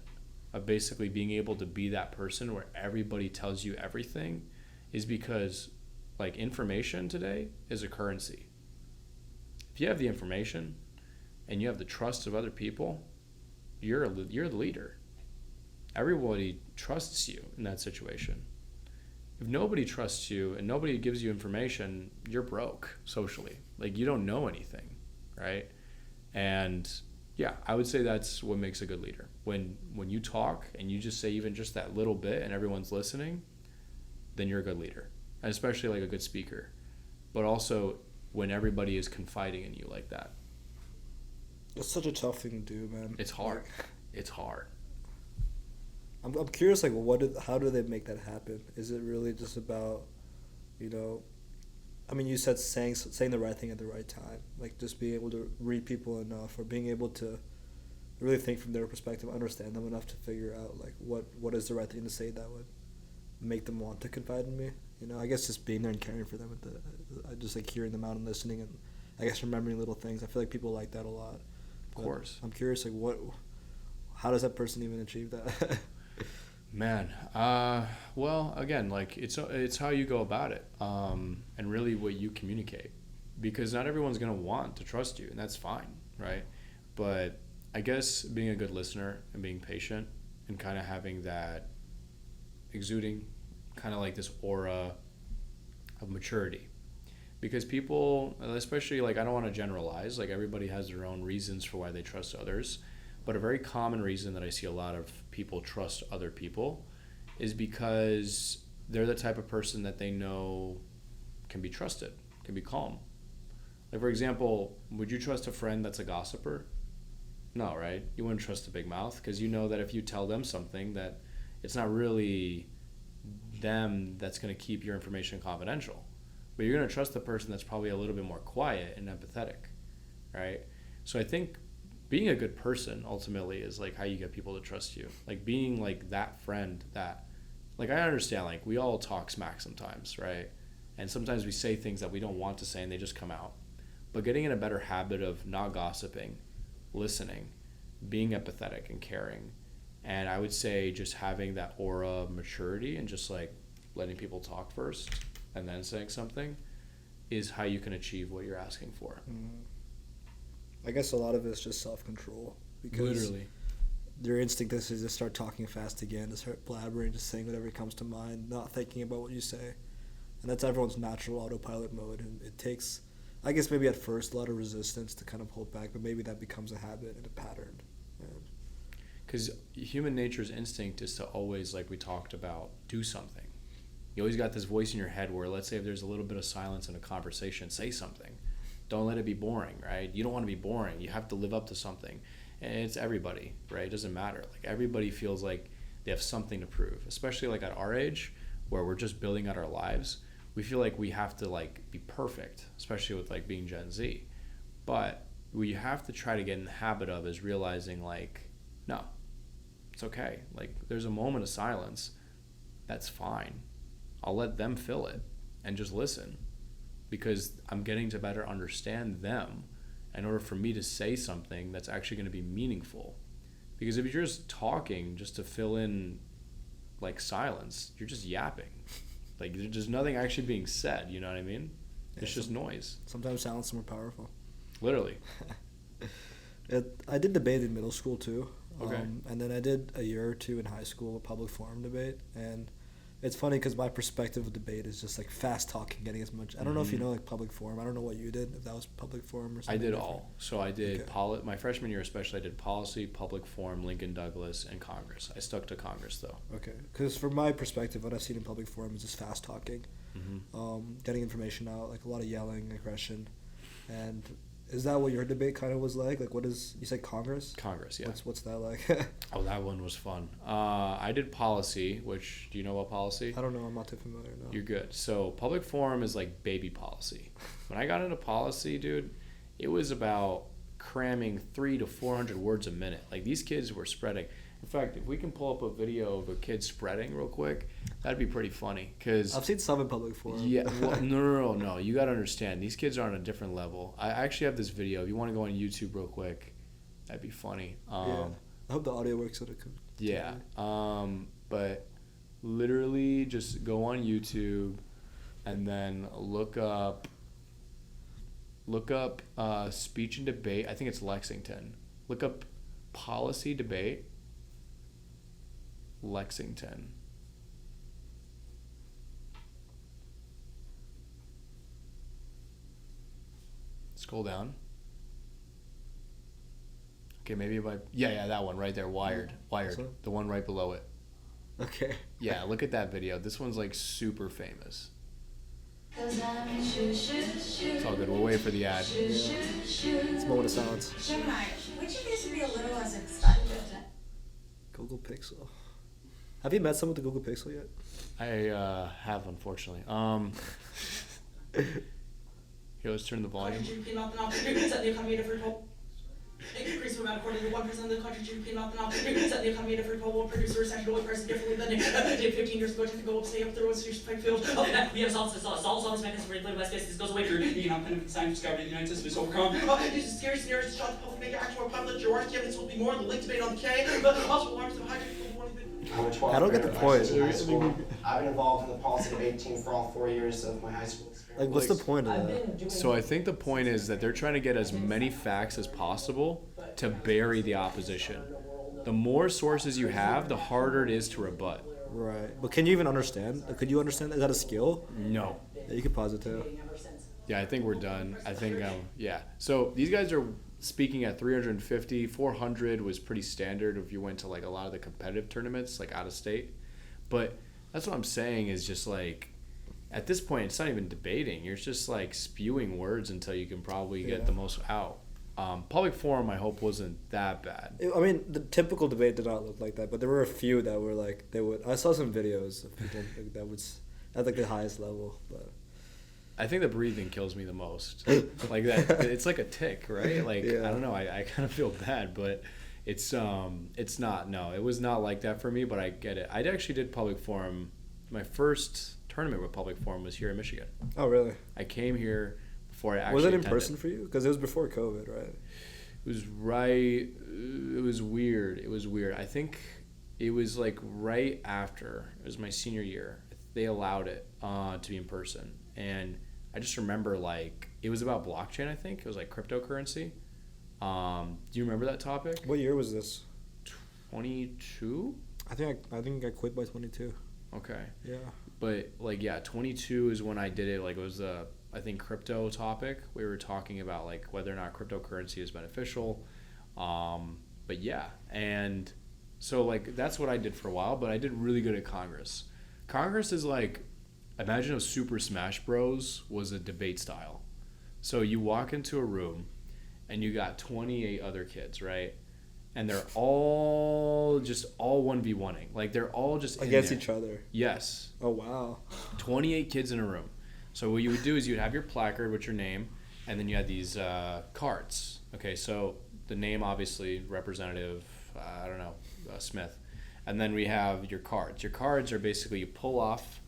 of basically being able to be that person where everybody tells you everything is because like information today is a currency. If you have the information and you have the trust of other people, you're the leader. Everybody trusts you in that situation. If nobody trusts you and nobody gives you information, you're broke socially. Like you don't know anything, right? And yeah, I would say that's what makes a good leader. When you talk and you just say even just that little bit and everyone's listening, then you're a good leader. And especially like a good speaker. But also when everybody is confiding in you like that. It's such a tough thing to do, man. It's hard. It's hard. I'm curious, like, how do they make that happen? Is it really just about, you know, I mean, you said saying the right thing at the right time, like just being able to read people enough, or being able to really think from their perspective, understand them enough to figure out like what is the right thing to say that would make them want to confide in me. You know, I guess just being there and caring for them, just like hearing them out and listening, and I guess remembering little things. I feel like people like that a lot. Of course. I'm curious, like how does that person even achieve that? Man, well, again, like it's how you go about it, and really what you communicate, because not everyone's gonna want to trust you, and that's fine, right? But I guess being a good listener and being patient and kind of having that exuding kind of like this aura of maturity, because people, especially like I don't want to generalize, like everybody has their own reasons for why they trust others. But a very common reason that I see a lot of people trust other people is because they're the type of person that they know can be trusted, can be calm. Like, for example, would you trust a friend that's a gossiper? No, right? You wouldn't trust a big mouth, because you know that if you tell them something, that it's not really them that's going to keep your information confidential. But you're going to trust the person that's probably a little bit more quiet and empathetic, right? So I think being a good person ultimately is like how you get people to trust you. Like being like that friend that, like, I understand, like we all talk smack sometimes, right? And sometimes we say things that we don't want to say and they just come out. But getting in a better habit of not gossiping, listening, being empathetic and caring, and I would say just having that aura of maturity and just like letting people talk first and then saying something is how you can achieve what you're asking for. Mm. I guess a lot of it's just self-control, because Literally. Your instinct is to just start talking fast again, to start blabbering, just saying whatever comes to mind, not thinking about what you say. And that's everyone's natural autopilot mode, and it takes, I guess maybe at first, a lot of resistance to kind of hold back, but maybe that becomes a habit and a pattern. Because human nature's instinct is to always, like we talked about, do something. You always got this voice in your head where, let's say if there's a little bit of silence in a conversation, say something. Don't let it be boring, right? You don't want to be boring. You have to live up to something. And it's everybody, right? It doesn't matter. Like everybody feels like they have something to prove, especially like at our age where we're just building out our lives. We feel like we have to like be perfect, especially with like being Gen Z. But what you have to try to get in the habit of is realizing like, no, it's okay. Like there's a moment of silence. That's fine. I'll let them fill it and just listen, because I'm getting to better understand them in order for me to say something that's actually going to be meaningful. Because if you're just talking just to fill in like silence, you're just yapping. Like there's nothing actually being said, you know what I mean? Yeah, it's just noise. Sometimes silence is more powerful. Literally. I did debate in middle school too. Okay. And then I did a year or two in high school, a public forum debate. And it's funny because my perspective of debate is just like fast talking, getting as much. I don't know if you know like public forum. I don't know what you did, if that was public forum or something. I did different. all. So I did my freshman year especially. I did policy, public forum, Lincoln Douglas, and Congress. I stuck to Congress though. Okay, because from my perspective, what I've seen in public forum is just fast talking, getting information out, like a lot of yelling, aggression, and. Is that what your debate kind of was like? Like, what is, you said Congress? Congress, yeah. What's that like? Oh, that one was fun. I did policy, which, do you know about policy? I don't know. I'm not too familiar, no. You're good. So public forum is like baby policy. When I got into policy, dude, it was about cramming 300 to 400 words a minute. Like, these kids were spreading. In fact, if we can pull up a video of a kid spreading real quick, that'd be pretty funny. Cause I've seen some in public forum. Yeah, well, no. You got to understand. These kids are on a different level. I actually have this video. If you want to go on YouTube real quick, that'd be funny. Yeah. I hope the audio works so it could. Yeah. But literally just go on YouTube and then look up speech and debate. I think it's Lexington. Look up policy debate. Lexington. Scroll down. Okay, maybe if yeah, that one right there, Wired. The one right below it. Okay. Yeah, look at that video. This one's like super famous. It's all good. We'll wait for the ad. Yeah. It's a moment of silence. Gemini, which of these would be a little less expected? Google Pixel. Have you met someone with the Google Pixel yet? I have, unfortunately. Here, let's turn the volume. Increase from according to 1% of the country GDP, not the economy different global producer essentially one person differently than they did 15 years ago to go up, stay up through a strategic field. We have solved this mechanism for inflated West This goes away through the economic science discovered in the United States is overcome. These are scary scenarios to shot the public, make it actual public. Your orange evidence will be more in the link debate on the K, but also alarms of hydrogen. I don't get the point. I've been involved in the policy debate team for all 4 years of my high school experience. Like, what's the point of that? So I think the point is that they're trying to get as many facts as possible to bury the opposition. The more sources you have, the harder it is to rebut. Right. But can you even understand? Could you understand? Is that a skill? No. Yeah, you could pause it too. Yeah, I think we're done. I think, yeah. So these guys are speaking at 350. 400 was pretty standard if you went to like a lot of the competitive tournaments, like out of state. But that's what I'm saying is just like, at this point, it's not even debating. You're just like spewing words until you can probably get the most out. Public forum, I hope, wasn't that bad. I mean, the typical debate did not look like that, but there were a few that were like they would. I saw some videos of people like, that was at like the highest level, but I think the breathing kills me the most. Like that, it's like a tick, right? Like I don't know. I kind of feel bad, but it's not. No, it was not like that for me. But I get it. I actually did public forum. My first tournament with public forum was here in Michigan. Oh, really? I came here before I actually was it in attended. person for you? Because it was before COVID, right? It was right. It was weird. It was weird. I think it was like right after. It was my senior year. They allowed it to be in person, and I just remember like it was about blockchain. I think it was like cryptocurrency. Do you remember that topic? What year was this? 22. I think I quit by 22. Okay. Yeah. But like 22 is when I did it. Like it was I think crypto topic. We were talking about like whether or not cryptocurrency is beneficial. But yeah, and so like that's what I did for a while. But I did really good at Congress. Congress is like, imagine if Super Smash Bros was a debate style. So you walk into a room, and you got 28 other kids, right? And they're all 1v1ing. Like they're all just against each other. Yes. Oh wow. 28 kids in a room. So what you would do is you'd have your placard with your name, and then you had these cards. Okay, so the name obviously Representative Smith, and then we have your cards. Your cards are basically you pull off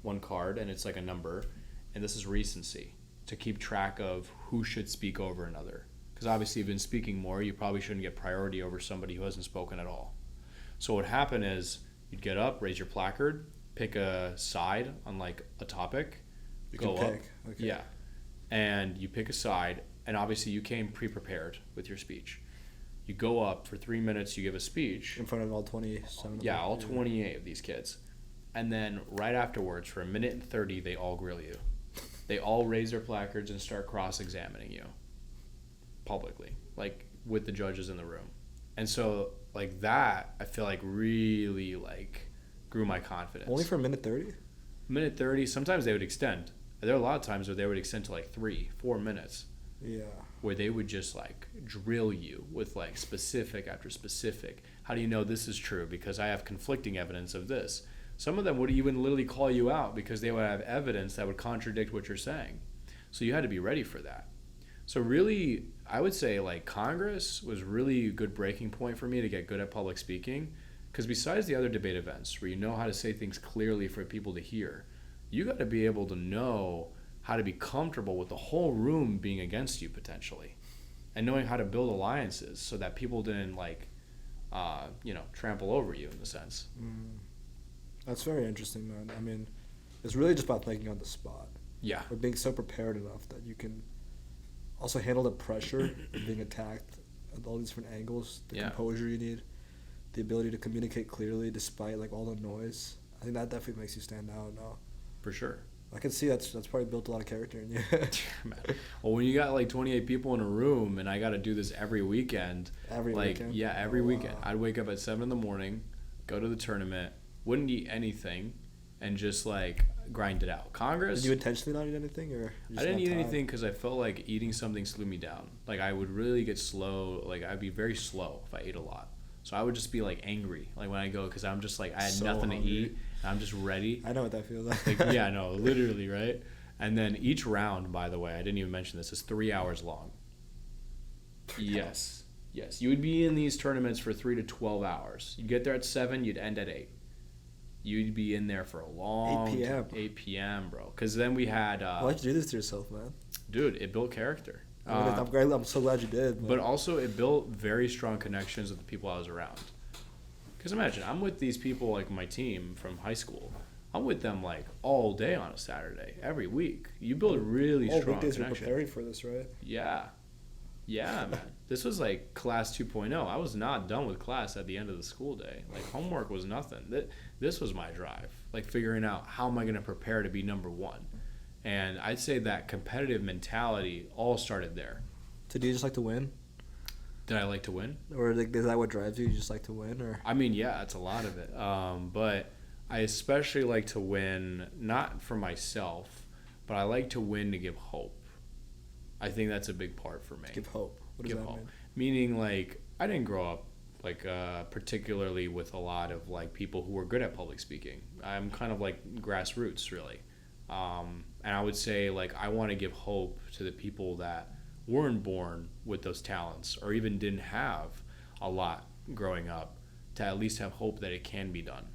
one card and it's like a number, and this is recency to keep track of who should speak over another. Because obviously you've been speaking more, you probably shouldn't get priority over somebody who hasn't spoken at all. So what happened is you'd get up, raise your placard, pick a side on like a topic, go up. Okay. Yeah. And you pick a side, and obviously you came pre-prepared with your speech. You go up for 3 minutes, you give a speech. In front of all 27 Yeah, all 28 of these kids. And then right afterwards, for 1:30, they all grill you. They all raise their placards and start cross-examining you. Publicly, like with the judges in the room. And so like that I feel like really like grew my confidence. Only for 1:30? 1:30, sometimes they would extend. There are a lot of times where they would extend to like 3-4 minutes. Yeah. Where they would just like drill you with like specific after specific. How do you know this is true? Because I have conflicting evidence of this. Some of them would even literally call you out because they would have evidence that would contradict what you're saying. So you had to be ready for that. So really, I would say like Congress was really a good breaking point for me to get good at public speaking, because besides the other debate events where you know how to say things clearly for people to hear, you got to be able to know how to be comfortable with the whole room being against you potentially, and knowing how to build alliances so that people didn't like, trample over you in a sense. That's very interesting, man. I mean, it's really just about thinking on the spot. Yeah. Or being so prepared enough that you can also handle the pressure of being attacked at all these different angles, the composure you need, the ability to communicate clearly despite like all the noise. I think that definitely makes you stand out now. For sure. I can see that's probably built a lot of character in you. Man. Well, when you got like 28 people in a room and I got to do this every weekend. Every weekend? Yeah, every weekend. I'd wake up at 7 a.m, go to the tournament, wouldn't eat anything, and just like grind it out. Congress. Did you intentionally not eat anything, or I didn't eat anything because I felt like eating something slowed me down. Like I would really get slow. Like I'd be very slow if I ate a lot. So I would just be like angry, like when I go, because I'm just like I had So nothing hungry. to eat, and I'm just ready. I know what that feels like. Like yeah, no, literally, right? And then each round, by the way, I didn't even mention this, is 3 hours long. Yes, yes. You would be in these tournaments for 3 to 12 hours. You'd get there at 7, you'd end at 8. You'd be in there for a long 8 p.m. 8 p.m., bro. Because then we had, Why'd you do this to yourself, man? dude, it built character. I'm so glad you did. But also, it built very strong connections with the people I was around. Because imagine, I'm with these people, like my team from high school. I'm with them like all day on a Saturday, every week. You build a really strong weekdays were connection. preparing for this, right? Yeah. Yeah, man. This was like class 2.0. I was not done with class at the end of the school day. Like, homework was nothing. This was my drive. Like, figuring out how am I going to prepare to be number one. And I'd say that competitive mentality all started there. So do you just like to win? Did I like to win? Or like, is that what drives you? You just like to win? Or I mean, yeah, it's a lot of it. But I especially like to win, not for myself, but I like to win to give hope. I think that's a big part for me. give hope. What does Give that hope. mean? Meaning, like, I didn't grow up, like, particularly with a lot of, like, people who were good at public speaking. I'm kind of, like, grassroots, really. And I would say, like, I want to give hope to the people that weren't born with those talents or even didn't have a lot growing up, to at least have hope that it can be done.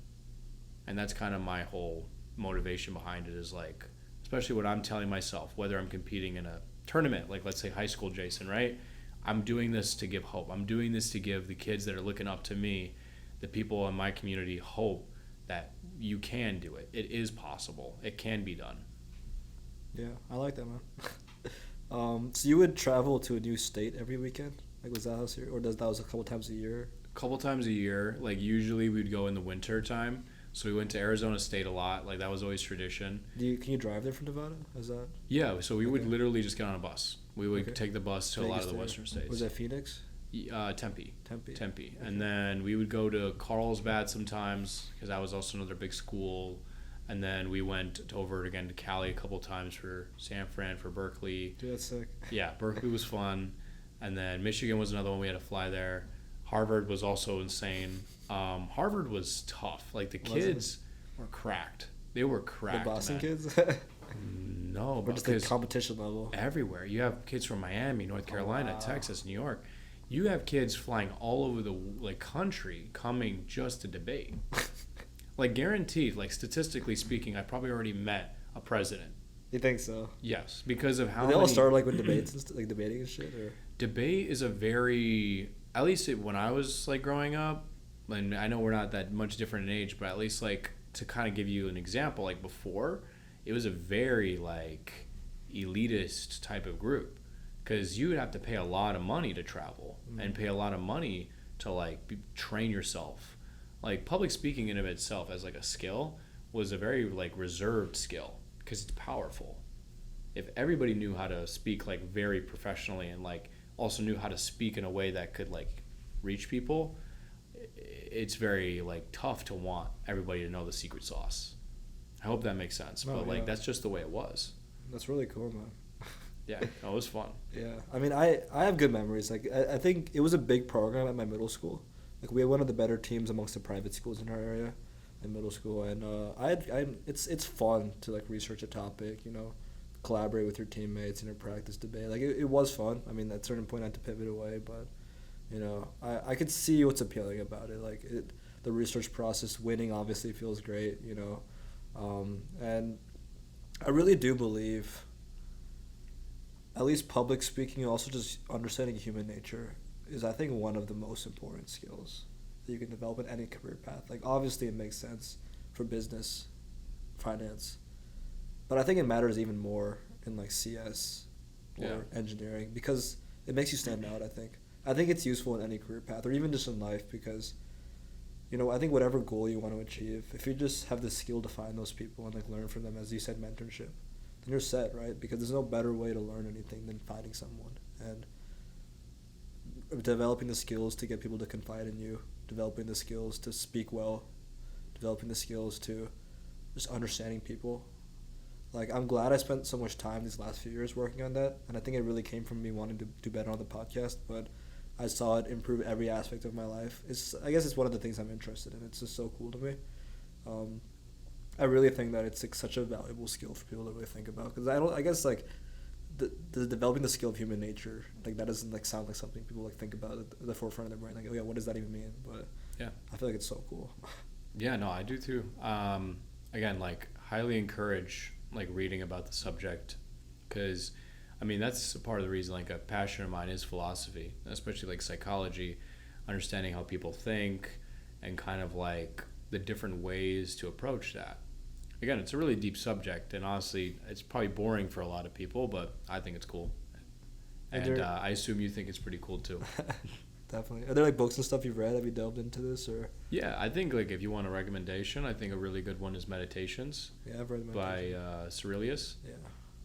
And that's kind of my whole motivation behind it, is, like, especially what I'm telling myself, whether I'm competing in a tournament, like let's say high school Jason, right? I'm doing this to give hope. I'm doing this to give the kids that are looking up to me, the people in my community, hope that you can do it. It is possible. It can be done. Yeah, I like that, man. So you would travel to a new state every weekend? Like, was that how serious? Or that was a couple times a year? A couple times a year. Like, usually we'd go in the winter time. So we went to Arizona State a lot. Like, that was always tradition. Can you drive there from Nevada? Is that Yeah, so we would Okay. literally just get on a bus. We would Okay. take the bus to a lot Vegas of the there? western states. Was that Phoenix? Tempe. Tempe. Tempe. Okay. And then we would go to Carlsbad sometimes, because that was also another big school. And then we went over again to Cali a couple times for San Fran, for Berkeley. Dude, that's sick. Yeah, Berkeley was fun. And then Michigan was another one. We had to fly there. Harvard was also insane. Harvard was tough. Like, the Was it? kids were cracked. They were cracked, The Boston man. kids? No, Or just the because competition level? everywhere. You have kids from Miami, North Carolina, wow. Texas, New York. You have kids flying all over the country coming just to debate. Like, guaranteed, like, statistically speaking, I probably already met a president. You think so? Yes, because of how Did they all many- start like with debates and like debating and shit? Or debate is a very, at least when I was like growing up, and I know we're not that much different in age, but at least like to kind of give you an example, like before, it was a very like elitist type of group, because you would have to pay a lot of money to travel and pay a lot of money to like train yourself. Like, public speaking in of itself as like a skill was a very like reserved skill, because it's powerful. If everybody knew how to speak like very professionally and like also knew how to speak in a way that could like reach people, it's very like tough to want everybody to know the secret sauce. I hope that makes sense. No, But like yeah. that's just the way it was. that's really cool, man. Yeah, no, it was fun. Yeah, I mean, I have good memories. Like, I think it was a big program at my middle school. Like, we had one of the better teams amongst the private schools in our area in middle school, and it's fun to like research a topic, you know, collaborate with your teammates, practice debate. Like, it was fun. I mean, at a certain point I had to pivot away, but you know, I could see what's appealing about it. Like, the research process, winning obviously feels great, you know, and I really do believe, at least public speaking, also just understanding human nature is, I think, one of the most important skills that you can develop in any career path. Like, obviously it makes sense for business, finance, but I think it matters even more in like CS or Yeah. engineering, because it makes you stand out. I think it's useful in any career path, or even just in life, because you know, I think whatever goal you want to achieve, if you just have the skill to find those people and like learn from them, as you said, mentorship, then you're set, right? Because there's no better way to learn anything than finding someone and developing the skills to get people to confide in you, developing the skills to speak well, developing the skills to just understanding people. Like, I'm glad I spent so much time these last few years working on that, and I think it really came from me wanting to do better on the podcast, but I saw it improve every aspect of my life. I guess it's one of the things I'm interested in. It's just so cool to me. I really think that it's like such a valuable skill for people to really think about, because I guess like the developing the skill of human nature, like that doesn't like sound like something people like think about at the forefront of their brain, like, oh yeah, what does that even mean? But Yeah. I feel like it's so cool. Yeah, no, I do too. Again, like highly encourage like reading about the subject, because I mean that's a part of the reason like a passion of mine is philosophy, especially like psychology, understanding how people think and kind of like the different ways to approach that. Again, it's a really deep subject, and honestly, it's probably boring for a lot of people, but I think it's cool. And I assume you think it's pretty cool too. Definitely. Are there like books and stuff you've read? Have you delved into this or? Yeah, I think like if you want a recommendation, I think a really good one is Meditations Yeah, I've read by Cerelius. Yeah.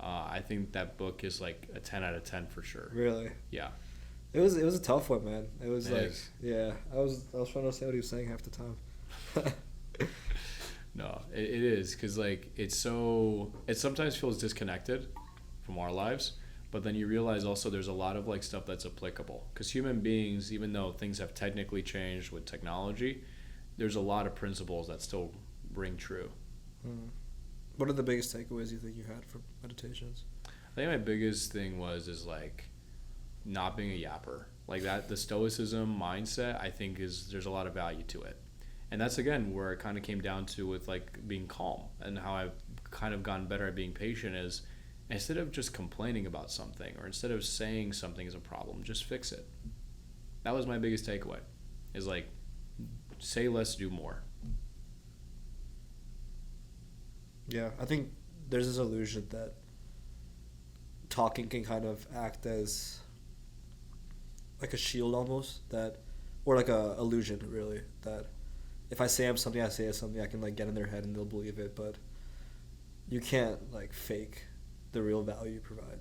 I think that book is like a 10 out of 10 for sure. Really? Yeah. It was a tough one, man. It was It like is. yeah. I was trying to understand what he was saying half the time. No, it is, because like it sometimes feels disconnected from our lives, but then you realize also there's a lot of like stuff that's applicable, because human beings, even though things have technically changed with technology, there's a lot of principles that still ring true. What are the biggest takeaways you think you had from Meditations? I think my biggest thing is like not being a yapper, like that. The stoicism mindset, I think, there's a lot of value to it. And that's, again, where it kind of came down to with, like, being calm, and how I've kind of gotten better at being patient is instead of just complaining about something or instead of saying something is a problem, just fix it. That was my biggest takeaway, is, like, say less, do more. Yeah, I think there's this illusion that talking can kind of act as like a shield almost, that, or like a illusion, really, that if I say something, I can like get in their head and they'll believe it, but you can't like fake the real value you provide.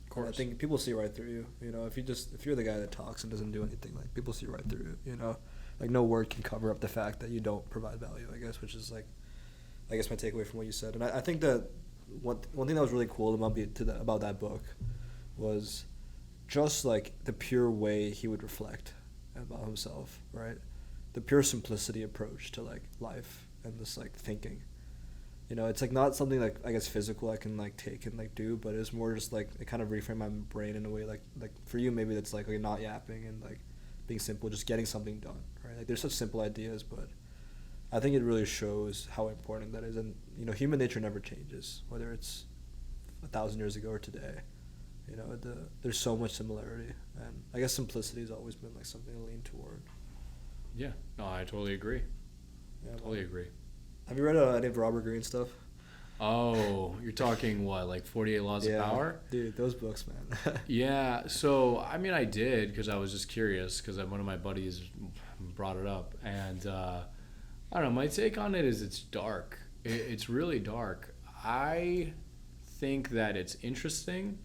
Of course. And I think people see right through you. You know, if you're the guy that talks and doesn't do anything, like people see right through you. You know, like no word can cover up the fact that you don't provide value, I guess, which is like, I guess my takeaway from what you said. And I think that one thing that was really cool about that book was just like the pure way he would reflect about himself, right? The pure simplicity approach to like life and this like thinking. You know, it's like not something like I guess physical I can like take and like do, but it's more just like it kind of reframed my brain in a way like for you maybe that's like not yapping and like being simple, just getting something done, right? Like there's such simple ideas, but I think it really shows how important that is. And you know, human nature never changes, whether it's 1,000 years ago or today. You know, there's so much similarity, and I guess simplicity has always been like something to lean toward. Yeah, no, I totally agree. Yeah, Totally agree. Have you read any of Robert Greene stuff? Oh, you're talking what, like 48 Laws of Power? Dude, those books, man. Yeah, so I mean, I did because I was just curious because one of my buddies brought it up, and I don't know. My take on it is it's dark. It's really dark. I think that it's interesting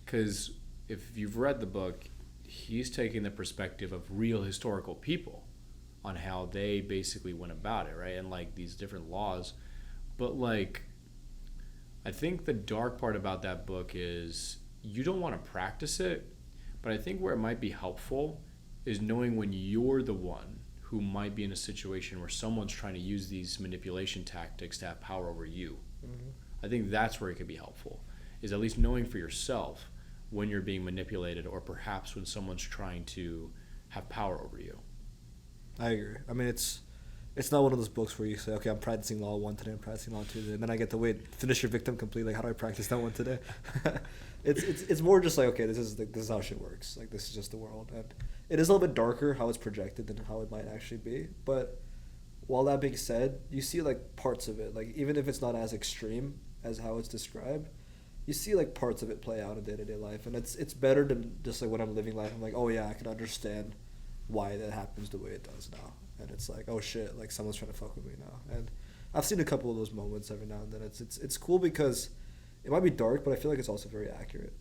because if you've read the book, he's taking the perspective of real historical people on how they basically went about it, right? And like these different laws. But like, I think the dark part about that book is you don't want to practice it, but I think where it might be helpful is knowing when you're the one who might be in a situation where someone's trying to use these manipulation tactics to have power over you. Mm-hmm. I think that's where it could be helpful, is at least knowing for yourself when you're being manipulated, or perhaps when someone's trying to have power over you. I agree. I mean, it's not one of those books where you say, okay, I'm practicing law 1 today, I'm practicing law 2 today, and then I get to finish your victim complete. Like, how do I practice that one today? It's more just like, okay, this is how shit works. Like, this is just the world, and it is a little bit darker how it's projected than how it might actually be. But while that being said, you see like parts of it, like even if it's not as extreme as how it's described, you see like parts of it play out in day-to-day life, and it's better than just like when I'm living life, I'm like, oh yeah, I can understand why that happens the way it does now. And it's like, oh shit, like someone's trying to fuck with me now. And I've seen a couple of those moments every now and then. It's cool because it might be dark, but I feel like it's also very accurate,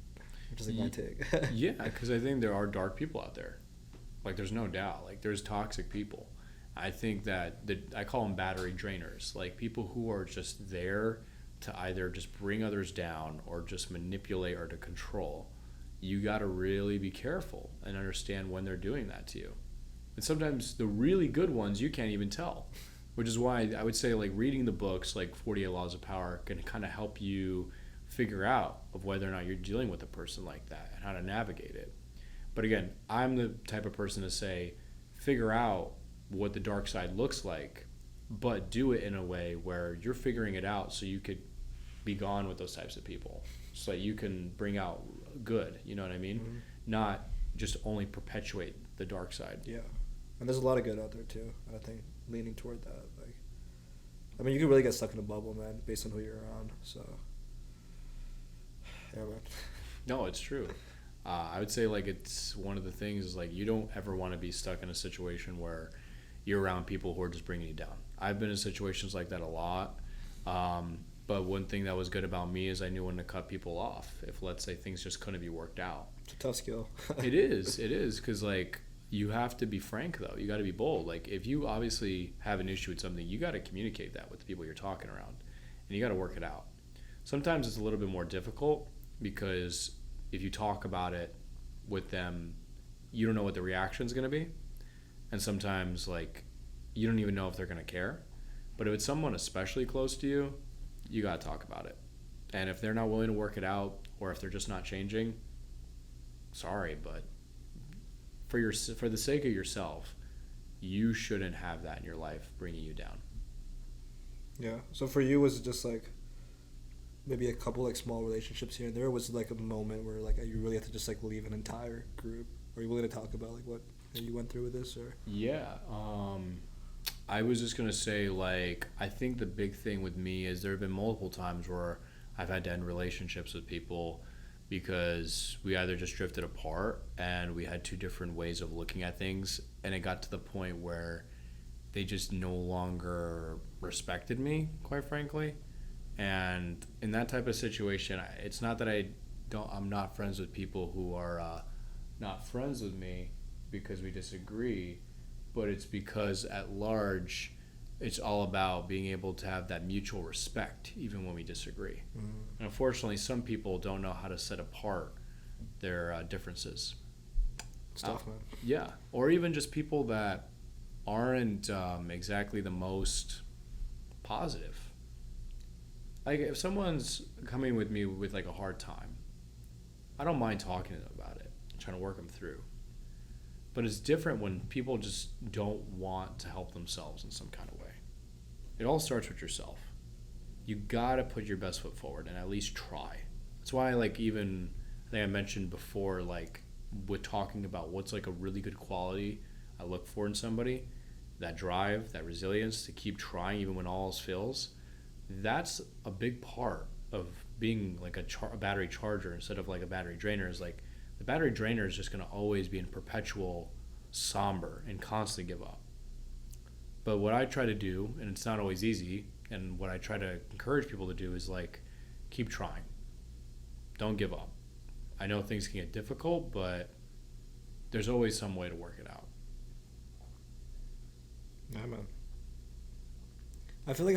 which is like my take. Yeah, because I think there are dark people out there. Like, there's no doubt. Like, there's toxic people. I think that I call them battery drainers. Like, people who are just there to either just bring others down or just manipulate or to control. you got to really be careful and understand when they're doing that to you. And sometimes the really good ones you can't even tell, which is why I would say like reading the books like 48 Laws of Power can kind of help you figure out of whether or not you're dealing with a person like that and how to navigate it. But again, I'm the type of person to say, figure out what the dark side looks like, but do it in a way where you're figuring it out so you could be gone with those types of people, so that you can bring out good, you know what I mean? Mm-hmm. Not just only perpetuate the dark side. Yeah. And there's a lot of good out there too. And I think leaning toward that, like, I mean, you can really get stuck in a bubble, man, based on who you're around. So, yeah, man. No, it's true. I would say like it's one of the things is like you don't ever want to be stuck in a situation where you're around people who are just bringing you down. I've been in situations like that a lot. But one thing that was good about me is I knew when to cut people off if, let's say, things just couldn't be worked out. It's a tough skill. It is, because like you have to be frank though. You got to be bold. Like if you obviously have an issue with something, you got to communicate that with the people you're talking around, and you got to work it out. Sometimes it's a little bit more difficult because if you talk about it with them, you don't know what the reaction is going to be, and sometimes like you don't even know if they're going to care. But if it's someone especially close to you, you got to talk about it. And if they're not willing to work it out, or if they're just not changing, sorry, but for the sake of yourself, you shouldn't have that in your life bringing you down. Yeah. So for you, was it just like maybe a couple like small relationships here and there? Or was it like a moment where like you really had to just like leave an entire group? Are you willing to talk about like what you went through with this? Or Yeah. I was just going to say, like, I think the big thing with me is there have been multiple times where I've had to end relationships with people because we either just drifted apart and we had two different ways of looking at things, and it got to the point where they just no longer respected me, quite frankly. And in that type of situation, it's not that I'm not friends with people who are not friends with me because we disagree, but it's because at large, it's all about being able to have that mutual respect, even when we disagree. Mm-hmm. And unfortunately, some people don't know how to set apart their differences. It's tough, man. Yeah, or even just people that aren't exactly the most positive. Like if someone's coming with me with like a hard time, I don't mind talking to them about it, trying to work them through. But it's different when people just don't want to help themselves in some kind of way. It all starts with yourself. You gotta put your best foot forward and at least try. That's why I think I mentioned before, like with talking about what's like a really good quality I look for in somebody, that drive, that resilience to keep trying even when all else fails. That's a big part of being like a battery charger instead of like a battery drainer. Is like the battery drainer is just going to always be in perpetual somber and constantly give up. But what I try to do, and it's not always easy, and what I try to encourage people to do is like keep trying. Don't give up. I know things can get difficult, but there's always some way to work it out. Yeah, man. I feel like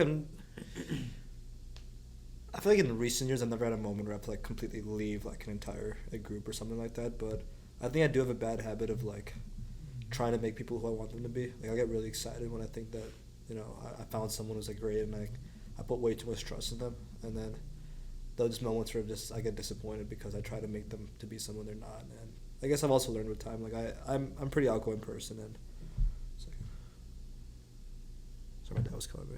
in recent years I've never had a moment where I have to like completely leave like an entire group or something like that, but I think I do have a bad habit of like trying to make people who I want them to be. Like I get really excited when I think that, you know, I found someone who's like great, and I put way too much trust in them, and then those moments where I get disappointed because I try to make them to be someone they're not. And I guess I've also learned with time, like I'm a pretty outgoing person, and sorry, my dad was calling me.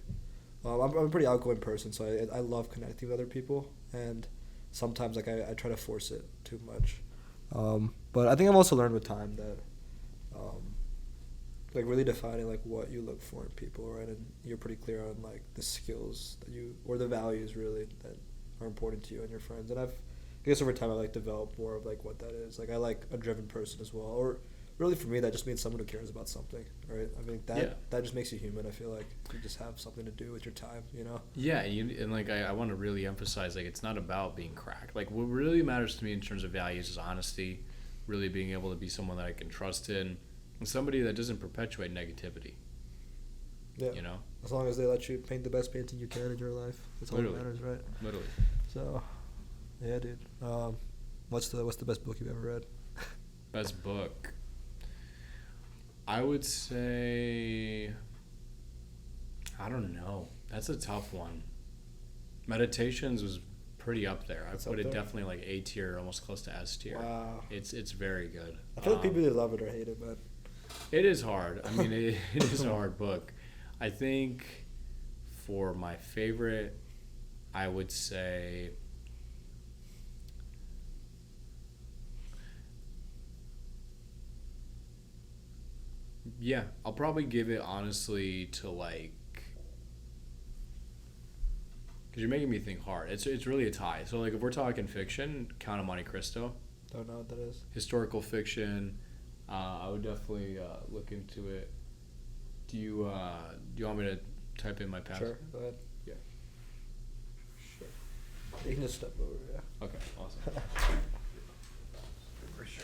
I'm a pretty outgoing person, so I love connecting with other people, and sometimes like I try to force it too much. But I think I've also learned with time that like really defining like what you look for in people, right? And you're pretty clear on like the skills that or the values really that are important to you and your friends. And I guess over time I like developed more of like what that is. Like I like a driven person as well, or really for me that just means someone who cares about something, right? I mean that just makes you human. I feel like you just have something to do with your time, you know? Yeah, and like I want to really emphasize, like it's not about being cracked. Like what really matters to me in terms of values is honesty, really being able to be someone that I can trust in, and somebody that doesn't perpetuate negativity. Yeah. You know? As long as they let you paint the best painting you can in your life. That's all that matters, right? Literally. So, yeah, dude. What's the best book you've ever read? Best book. I would say, I don't know. That's a tough one. Meditations was pretty up there. I put it definitely like A tier, almost close to S tier. Wow. It's very good. I feel like people either love it or hate it, but It is hard. I mean, it is a hard book. I think for my favorite, I would say yeah, I'll probably give it honestly to like, because you're making me think hard. It's really a tie. So like if we're talking fiction, Count of Monte Cristo. don't know what that is. Historical fiction, I would definitely look into it. Do you want me to type in my password? Sure, go ahead. Yeah. Sure. You can just step over, yeah. Okay, awesome. For sure.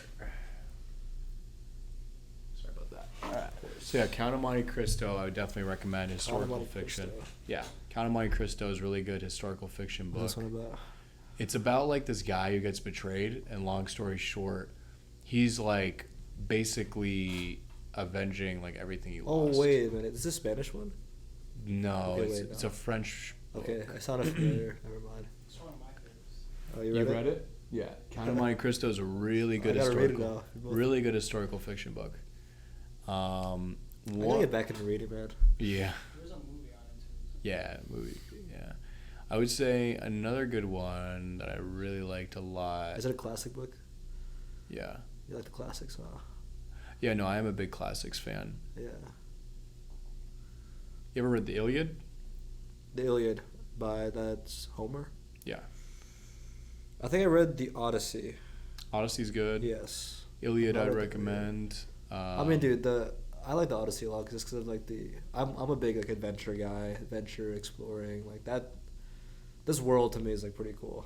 Sorry about that. Alright. So yeah, Count of Monte Cristo, I would definitely recommend historical Monte fiction. Cristo. Yeah, Count of Monte Cristo is a really good historical fiction book. What's this one about? It's about like this guy who gets betrayed, and long story short, he's like basically avenging like everything he Oh, lost. wait a minute. Is this a Spanish one? No, Okay, it's, wait, it's no. a French book. Okay, I sounded familiar. Never mind. It's one of my favorites. Oh, You read it? Yeah. Count of Monte Cristo is a really good I gotta read it historical, now. really good historical fiction book. I gotta One, get back into reading, man. yeah, There's a movie on it too. yeah, movie, yeah. I would say another good one that I really liked a lot. Is it a classic book? Yeah, You like the classics, huh? yeah. No, I am a big classics fan. Yeah. You ever read the Iliad? The Iliad that's Homer. Yeah, I think I read the Odyssey. Odyssey's good. Yes. Iliad, I I'd read the recommend. I mean, dude, I like the Odyssey a lot just because of like I'm a big like adventure guy, adventure exploring like that. This world to me is like pretty cool.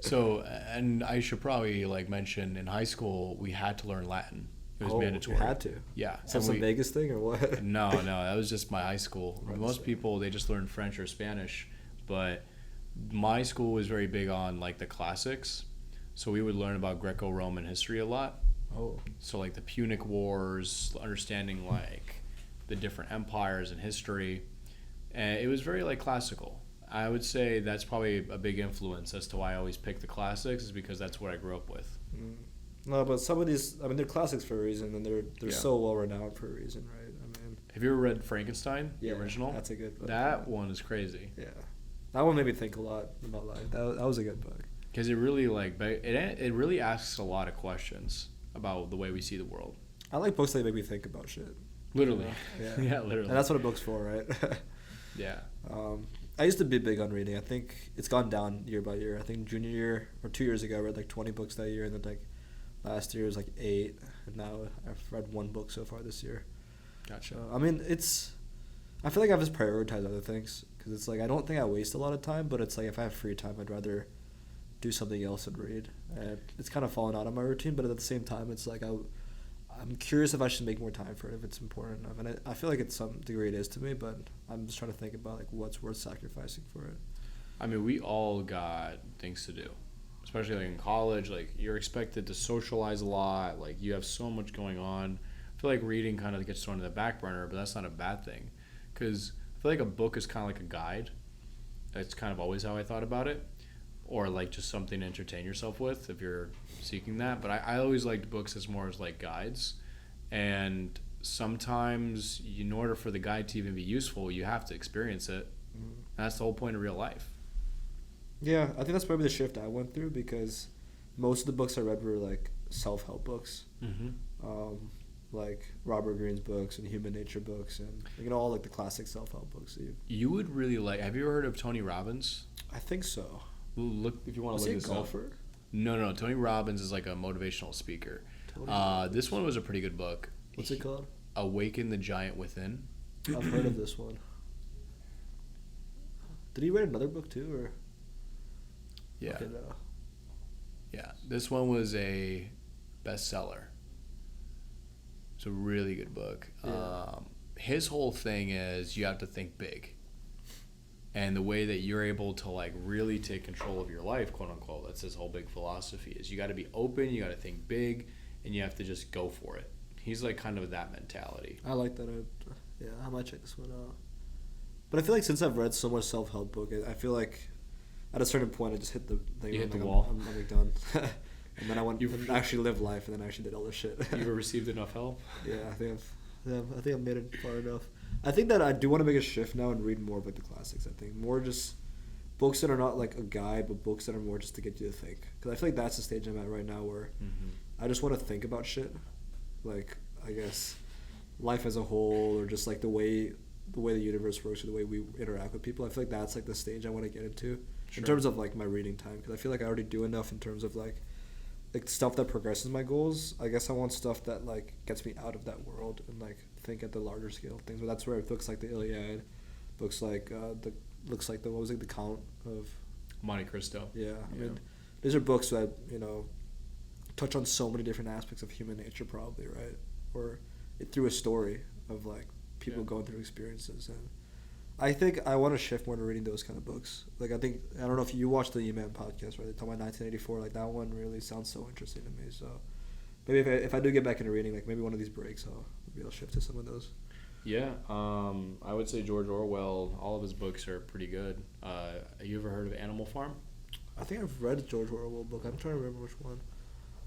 So, and I should probably like mention in high school we had to learn Latin. It was mandatory. You had to. Yeah. Is that and some we- Vegas thing or what? No, that was just my high school. Right, Most so- people they just learn French or Spanish, but my school was very big on like the classics. So we would learn about Greco-Roman history a lot. Oh. So like the Punic Wars, understanding like the different empires and history, and it was very like classical. I would say that's probably a big influence as to why I always pick the classics, is because that's what I grew up with. Mm. No, but some of these, I mean, they're classics for a reason, and they're Yeah. so well renowned for a reason, right? I mean, Have you ever read Frankenstein, yeah, the original? That's a good book. That one is crazy. Yeah, that one made me think a lot about life. That was a good book. Because it really it really asks a lot of questions about the way we see the world. I like books that make me think about shit. Literally. Yeah. Yeah, literally. And that's what a book's for, right? Yeah. I used to be big on reading. I think it's gone down year by year. I think junior year or 2 years ago, I read like 20 books that year, and then like last year was like 8, and now I've read 1 book so far this year. Gotcha. I mean, I feel like I've just prioritized other things because it's like I don't think I waste a lot of time, but it's like if I have free time, I'd rather do something else and read. And it's kind of fallen out of my routine, but at the same time, it's like I'm curious if I should make more time for it, if it's important enough. And I feel like it's some degree it is to me, but I'm just trying to think about like what's worth sacrificing for it. I mean, we all got things to do, especially like in college. Like you're expected to socialize a lot. Like you have so much going on. I feel like reading kind of gets thrown to the back burner, but that's not a bad thing, because I feel like a book is kind of like a guide. That's kind of always how I thought about it, or like just something to entertain yourself with if you're seeking that. But I always liked books as more as like guides, and sometimes in order for the guide to even be useful, you have to experience it. And that's the whole point of real life. Yeah, I think that's probably the shift I went through because most of the books I read were like self-help books, like Robert Greene's books and Human Nature books, and all like the classic self-help books. You would really like. Have you ever heard of Tony Robbins? I think so. Look if you want Was to he look a this up. golfer? No. Tony Robbins is like a motivational speaker. This one was a pretty good book. What's it called? Awaken the Giant Within. I've heard of this one. Did he write another book too, or? Yeah. Okay, no. Yeah. This one was a bestseller. It's a really good book. Yeah. His whole thing is you have to think big. And the way that you're able to like really take control of your life, quote unquote, that's his whole big philosophy, is you got to be open, you got to think big, and you have to just go for it. He's like kind of that mentality. I like that. Yeah, I might check this one out. But I feel like since I've read so much self-help book, I feel like at a certain point I just hit the thing. You hit the like, wall. I'm like done. And then I went and actually lived life, and then I actually did all this shit. You ever received enough help? Yeah, I think I've made it far enough. I think that I do want to make a shift now and read more of like the classics. I think more just books that are not like a guide, but books that are more just to get you to think. Because I feel like that's the stage I'm at right now where I just want to think about shit, like I guess life as a whole, or just like the way the universe works, or the way we interact with people. I feel like that's like the stage I want to get into in terms of like my reading time. Because I feel like I already do enough in terms of like stuff that progresses my goals. I guess I want stuff that like gets me out of that world and like think at the larger scale things. But that's where books like the Iliad, books like the Count of Monte Cristo. Yeah, I mean, these are books that touch on so many different aspects of human nature, probably, right? Or through a story of like people going through experiences. And I think I want to shift more to reading those kind of books. Like I don't know if you watched the E-Man podcast, right? They talk about 1984. Like that one really sounds so interesting to me. So maybe if I do get back into reading, like maybe one of these breaks, I'll shift to some of those. Yeah, I would say George Orwell. All of his books are pretty good. You ever heard of Animal Farm? I think I've read George Orwell book. I'm trying to remember which one.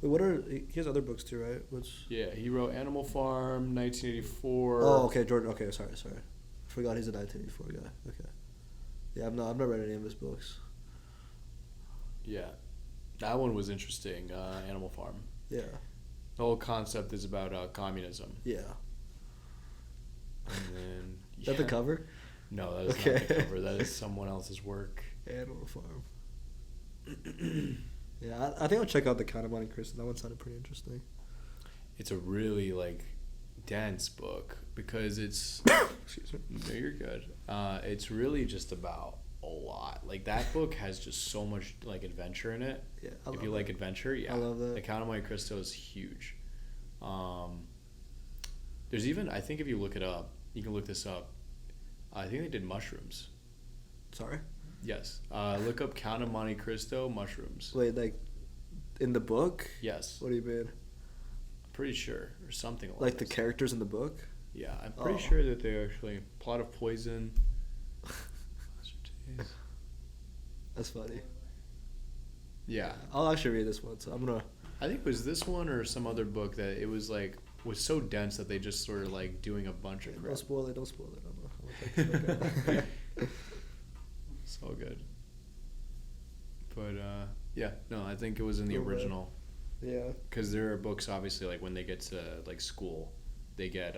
Wait, he has other books too, right? Yeah, he wrote Animal Farm, 1984. Oh, okay, George. Okay, sorry. I forgot he's a 1984 guy. Okay. Yeah, I've not read any of his books. Yeah, that one was interesting. Animal Farm. Yeah. The whole concept is about communism. Yeah. And then Is that the cover? No, that is not the cover. That is someone else's work. Animal Farm. Yeah, I think I'll check out the Count of Monte Cristo. That one sounded pretty interesting. It's a really like dense book because it's. Excuse me. No, you're good. It's really just about a lot. Like that book has just so much like adventure in it. Yeah, if you like adventure, yeah, I love that. The Count of Monte Cristo is huge. There's even, I think if you look it up, you can look this up. I think they did mushrooms. Sorry? Yes. Look up Count of Monte Cristo mushrooms. Wait, like in the book? Yes. What do you mean? I'm pretty sure, or something like the characters in the book? Yeah, I'm pretty sure that they actually plot of poison. That's funny. Yeah. I'll actually read this one, so I'm gonna. I think it was this one or some other book that it was like was so dense that they just sort of like doing a bunch of crap. Don't spoil it. I'm gonna take this So good. But yeah, no, I think it was in the original. Yeah. Because there are books, obviously, like when they get to like school, they get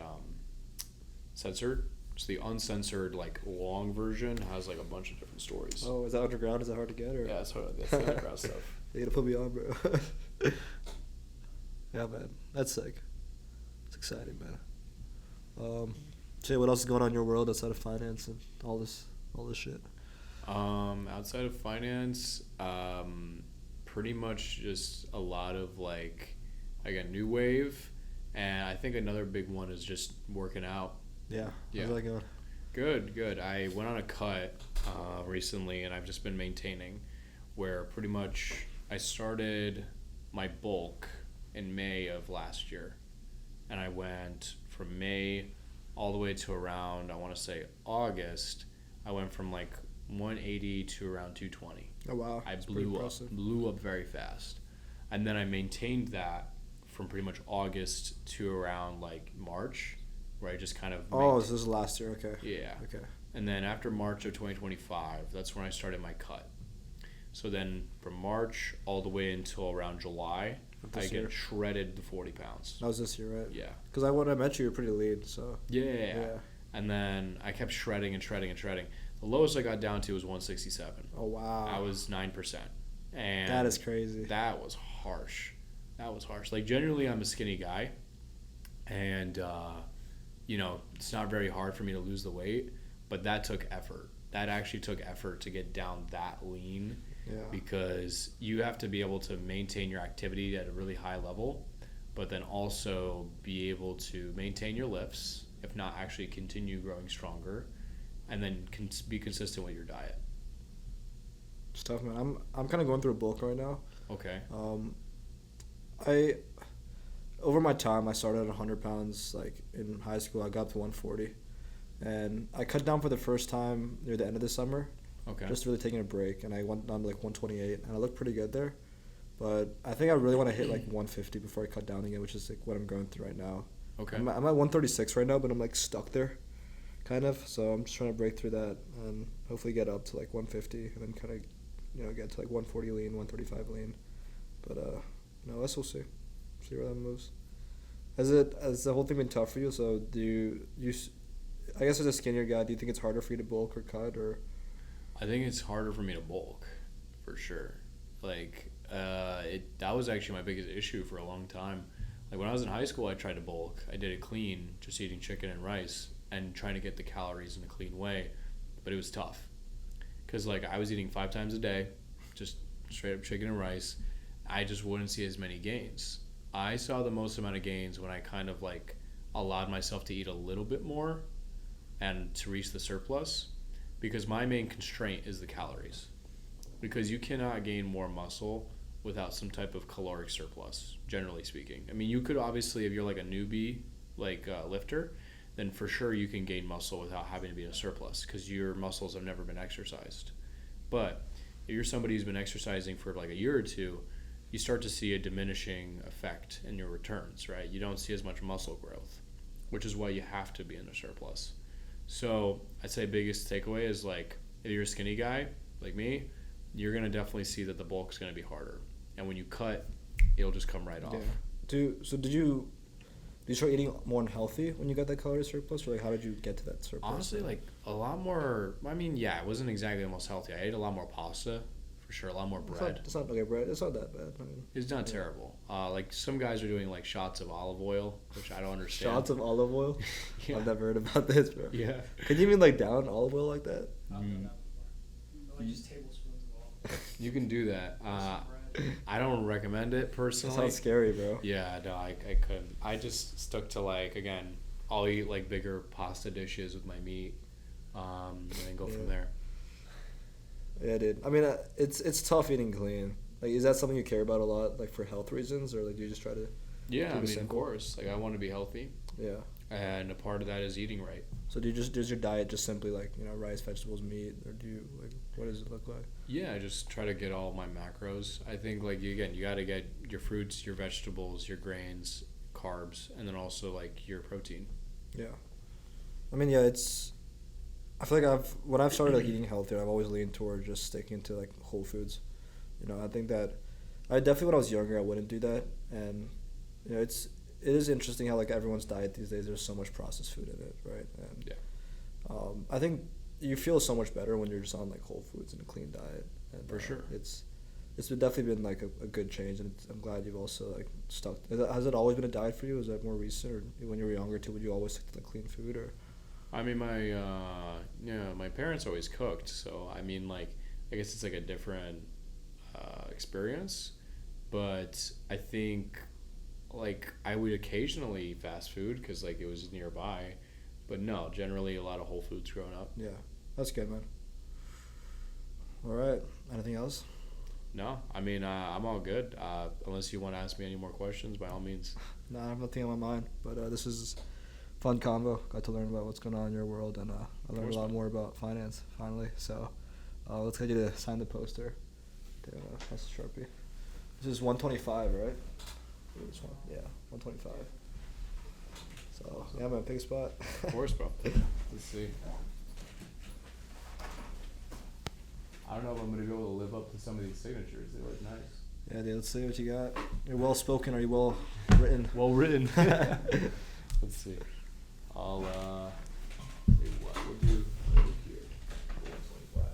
censored. So the uncensored, like long version has like a bunch of different stories. Oh, is that underground? Is that hard to get? Or? Yeah, that's the underground stuff. You gotta put me on, bro. Yeah, man, that's sick. It's exciting, man. Jay, what else is going on in your world outside of finance and all this shit? Outside of finance, pretty much just a lot of like new wave, and I think another big one is just working out. Yeah. Yeah. How's that going? Good. I went on a cut recently, and I've just been maintaining. Where pretty much I started my bulk in May of last year, and I went from May all the way to around, I want to say August. I went from like 180 to around 220. Oh wow! I blew up very fast, and then I maintained that from pretty much August to around like March, where I just kind of. Oh, so this is last year. Okay. Yeah. Okay. And then after March of 2025, that's when I started my cut. So then from March all the way until around July, I get shredded to 40 pounds. That was this year, right? Yeah. Because when I met you, you were pretty lean, so. Yeah. And then I kept shredding. The lowest I got down to was 167. Oh, wow. I was 9%. And that is crazy. That was harsh. Like, generally, I'm a skinny guy. And, it's not very hard for me to lose the weight. But that took effort. That actually took effort to get down that lean. Yeah. Because you have to be able to maintain your activity at a really high level, but then also be able to maintain your lifts, if not actually continue growing stronger, and then be consistent with your diet. It's tough, man. I'm kind of going through a bulk right now. Okay. I over my time I started at 100 pounds. Like in high school, I got up to 140, and I cut down for the first time near the end of the summer. Okay. Just really taking a break, and I went down to like 128, and I looked pretty good there. But I think I really want to hit like 150 before I cut down again, which is like what I'm going through right now. Okay. I'm at 136 right now, but I'm like stuck there, kind of. So I'm just trying to break through that and hopefully get up to like 150, and then kind of, get to like 140 lean, 135 lean. But I guess we'll see where that moves. Has the whole thing been tough for you? So do you I guess as a skinnier guy, do you think it's harder for you to bulk or cut, or? I think it's harder for me to bulk, for sure. Like, that was actually my biggest issue for a long time. Like, when I was in high school, I tried to bulk. I did it clean, just eating chicken and rice, and trying to get the calories in a clean way. But it was tough. Because, like, I was eating 5 times a day, just straight up chicken and rice. I just wouldn't see as many gains. I saw the most amount of gains when I kind of, like, allowed myself to eat a little bit more and to reach the surplus. Because my main constraint is the calories. Because you cannot gain more muscle without some type of caloric surplus, generally speaking. I mean, you could obviously, if you're like a newbie, like lifter, then for sure you can gain muscle without having to be in a surplus because your muscles have never been exercised. But if you're somebody who's been exercising for like a year or two, you start to see a diminishing effect in your returns, right? You don't see as much muscle growth, which is why you have to be in a surplus. So I'd say biggest takeaway is like, if you're a skinny guy like me, you're going to definitely see that the bulk is going to be harder. And when you cut, it'll just come right off. Yeah. Did you start eating more unhealthy when you got that calorie surplus, or like how did you get to that surplus? Honestly, like a lot more. I mean, yeah, it wasn't exactly the most healthy. I ate a lot more pasta, for sure. A lot more bread. It's not okay, bread. It's not that bad. I mean, it's not terrible. Like some guys are doing like shots of olive oil, which I don't understand. Shots of olive oil? Yeah. I've never heard about this, bro. Yeah. Can you even like down olive oil like that? Like just tablespoons of olive oil. You can do that. I don't recommend it personally. That sounds scary, bro. Yeah, no, I couldn't. I just stuck to like, again, I'll eat like bigger pasta dishes with my meat, and then go from there. Yeah, dude. I mean, it's tough eating clean. Like, is that something you care about a lot, like for health reasons, or like do you just try to? Yeah, I mean, simple? of course. Like, I want to be healthy. Yeah. And a part of that is eating right. So does your diet just simply like, rice, vegetables, meat, or do you like, what does it look like? Yeah, I just try to get all my macros. I think like you got to get your fruits, your vegetables, your grains, carbs, and then also like your protein. Yeah. I mean, yeah, I feel like when I've started like eating healthier, I've always leaned toward just sticking to like whole foods. I think that I definitely when I was younger I wouldn't do that, and it is interesting how like everyone's diet these days, there's so much processed food in it, right? And yeah. I think you feel so much better when you're just on like whole foods and a clean diet. And, for sure. It's definitely been like a good change, and I'm glad you've also like stuck. Has it always been a diet for you? Is that more recent, or when you were younger too? Would you always stick to like clean food, or? I mean, my parents always cooked, so I mean, like, I guess it's like a different experience, but I think like I would occasionally eat fast food because like it was nearby, but no, generally a lot of whole foods growing up. Yeah, that's good, man. All right, anything else? No, I mean I'm all good. Unless you want to ask me any more questions, by all means. No, I have nothing on my mind. But this is fun convo. Got to learn about what's going on in your world, and I learned a lot more about finance finally. So let's get you to sign the poster. That's a Sharpie. This is 125, right? This one, yeah, 125. So yeah, man, pick a spot. Of course, bro. Let's see. I don't know if I'm gonna be able to live up to some of these signatures. They look nice. Yeah, dude. Let's see what you got. You're well spoken. Are you well written? Well written. Let's see. I'll we'll do over here. 125.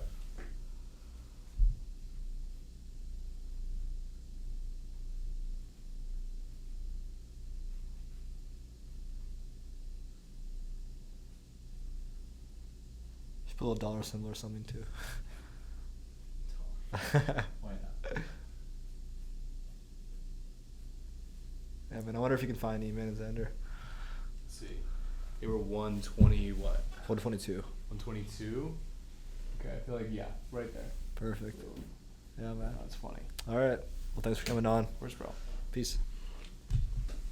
Just put a little dollar symbol or something too. Why not? Yeah, man. I wonder if you can find Eman and Xander. Let's see. They were 120 what? 122. 122. Okay, I feel like right there. Perfect. Yeah, man. That's funny. All right. Well, thanks for coming on. Where's bro? Peace.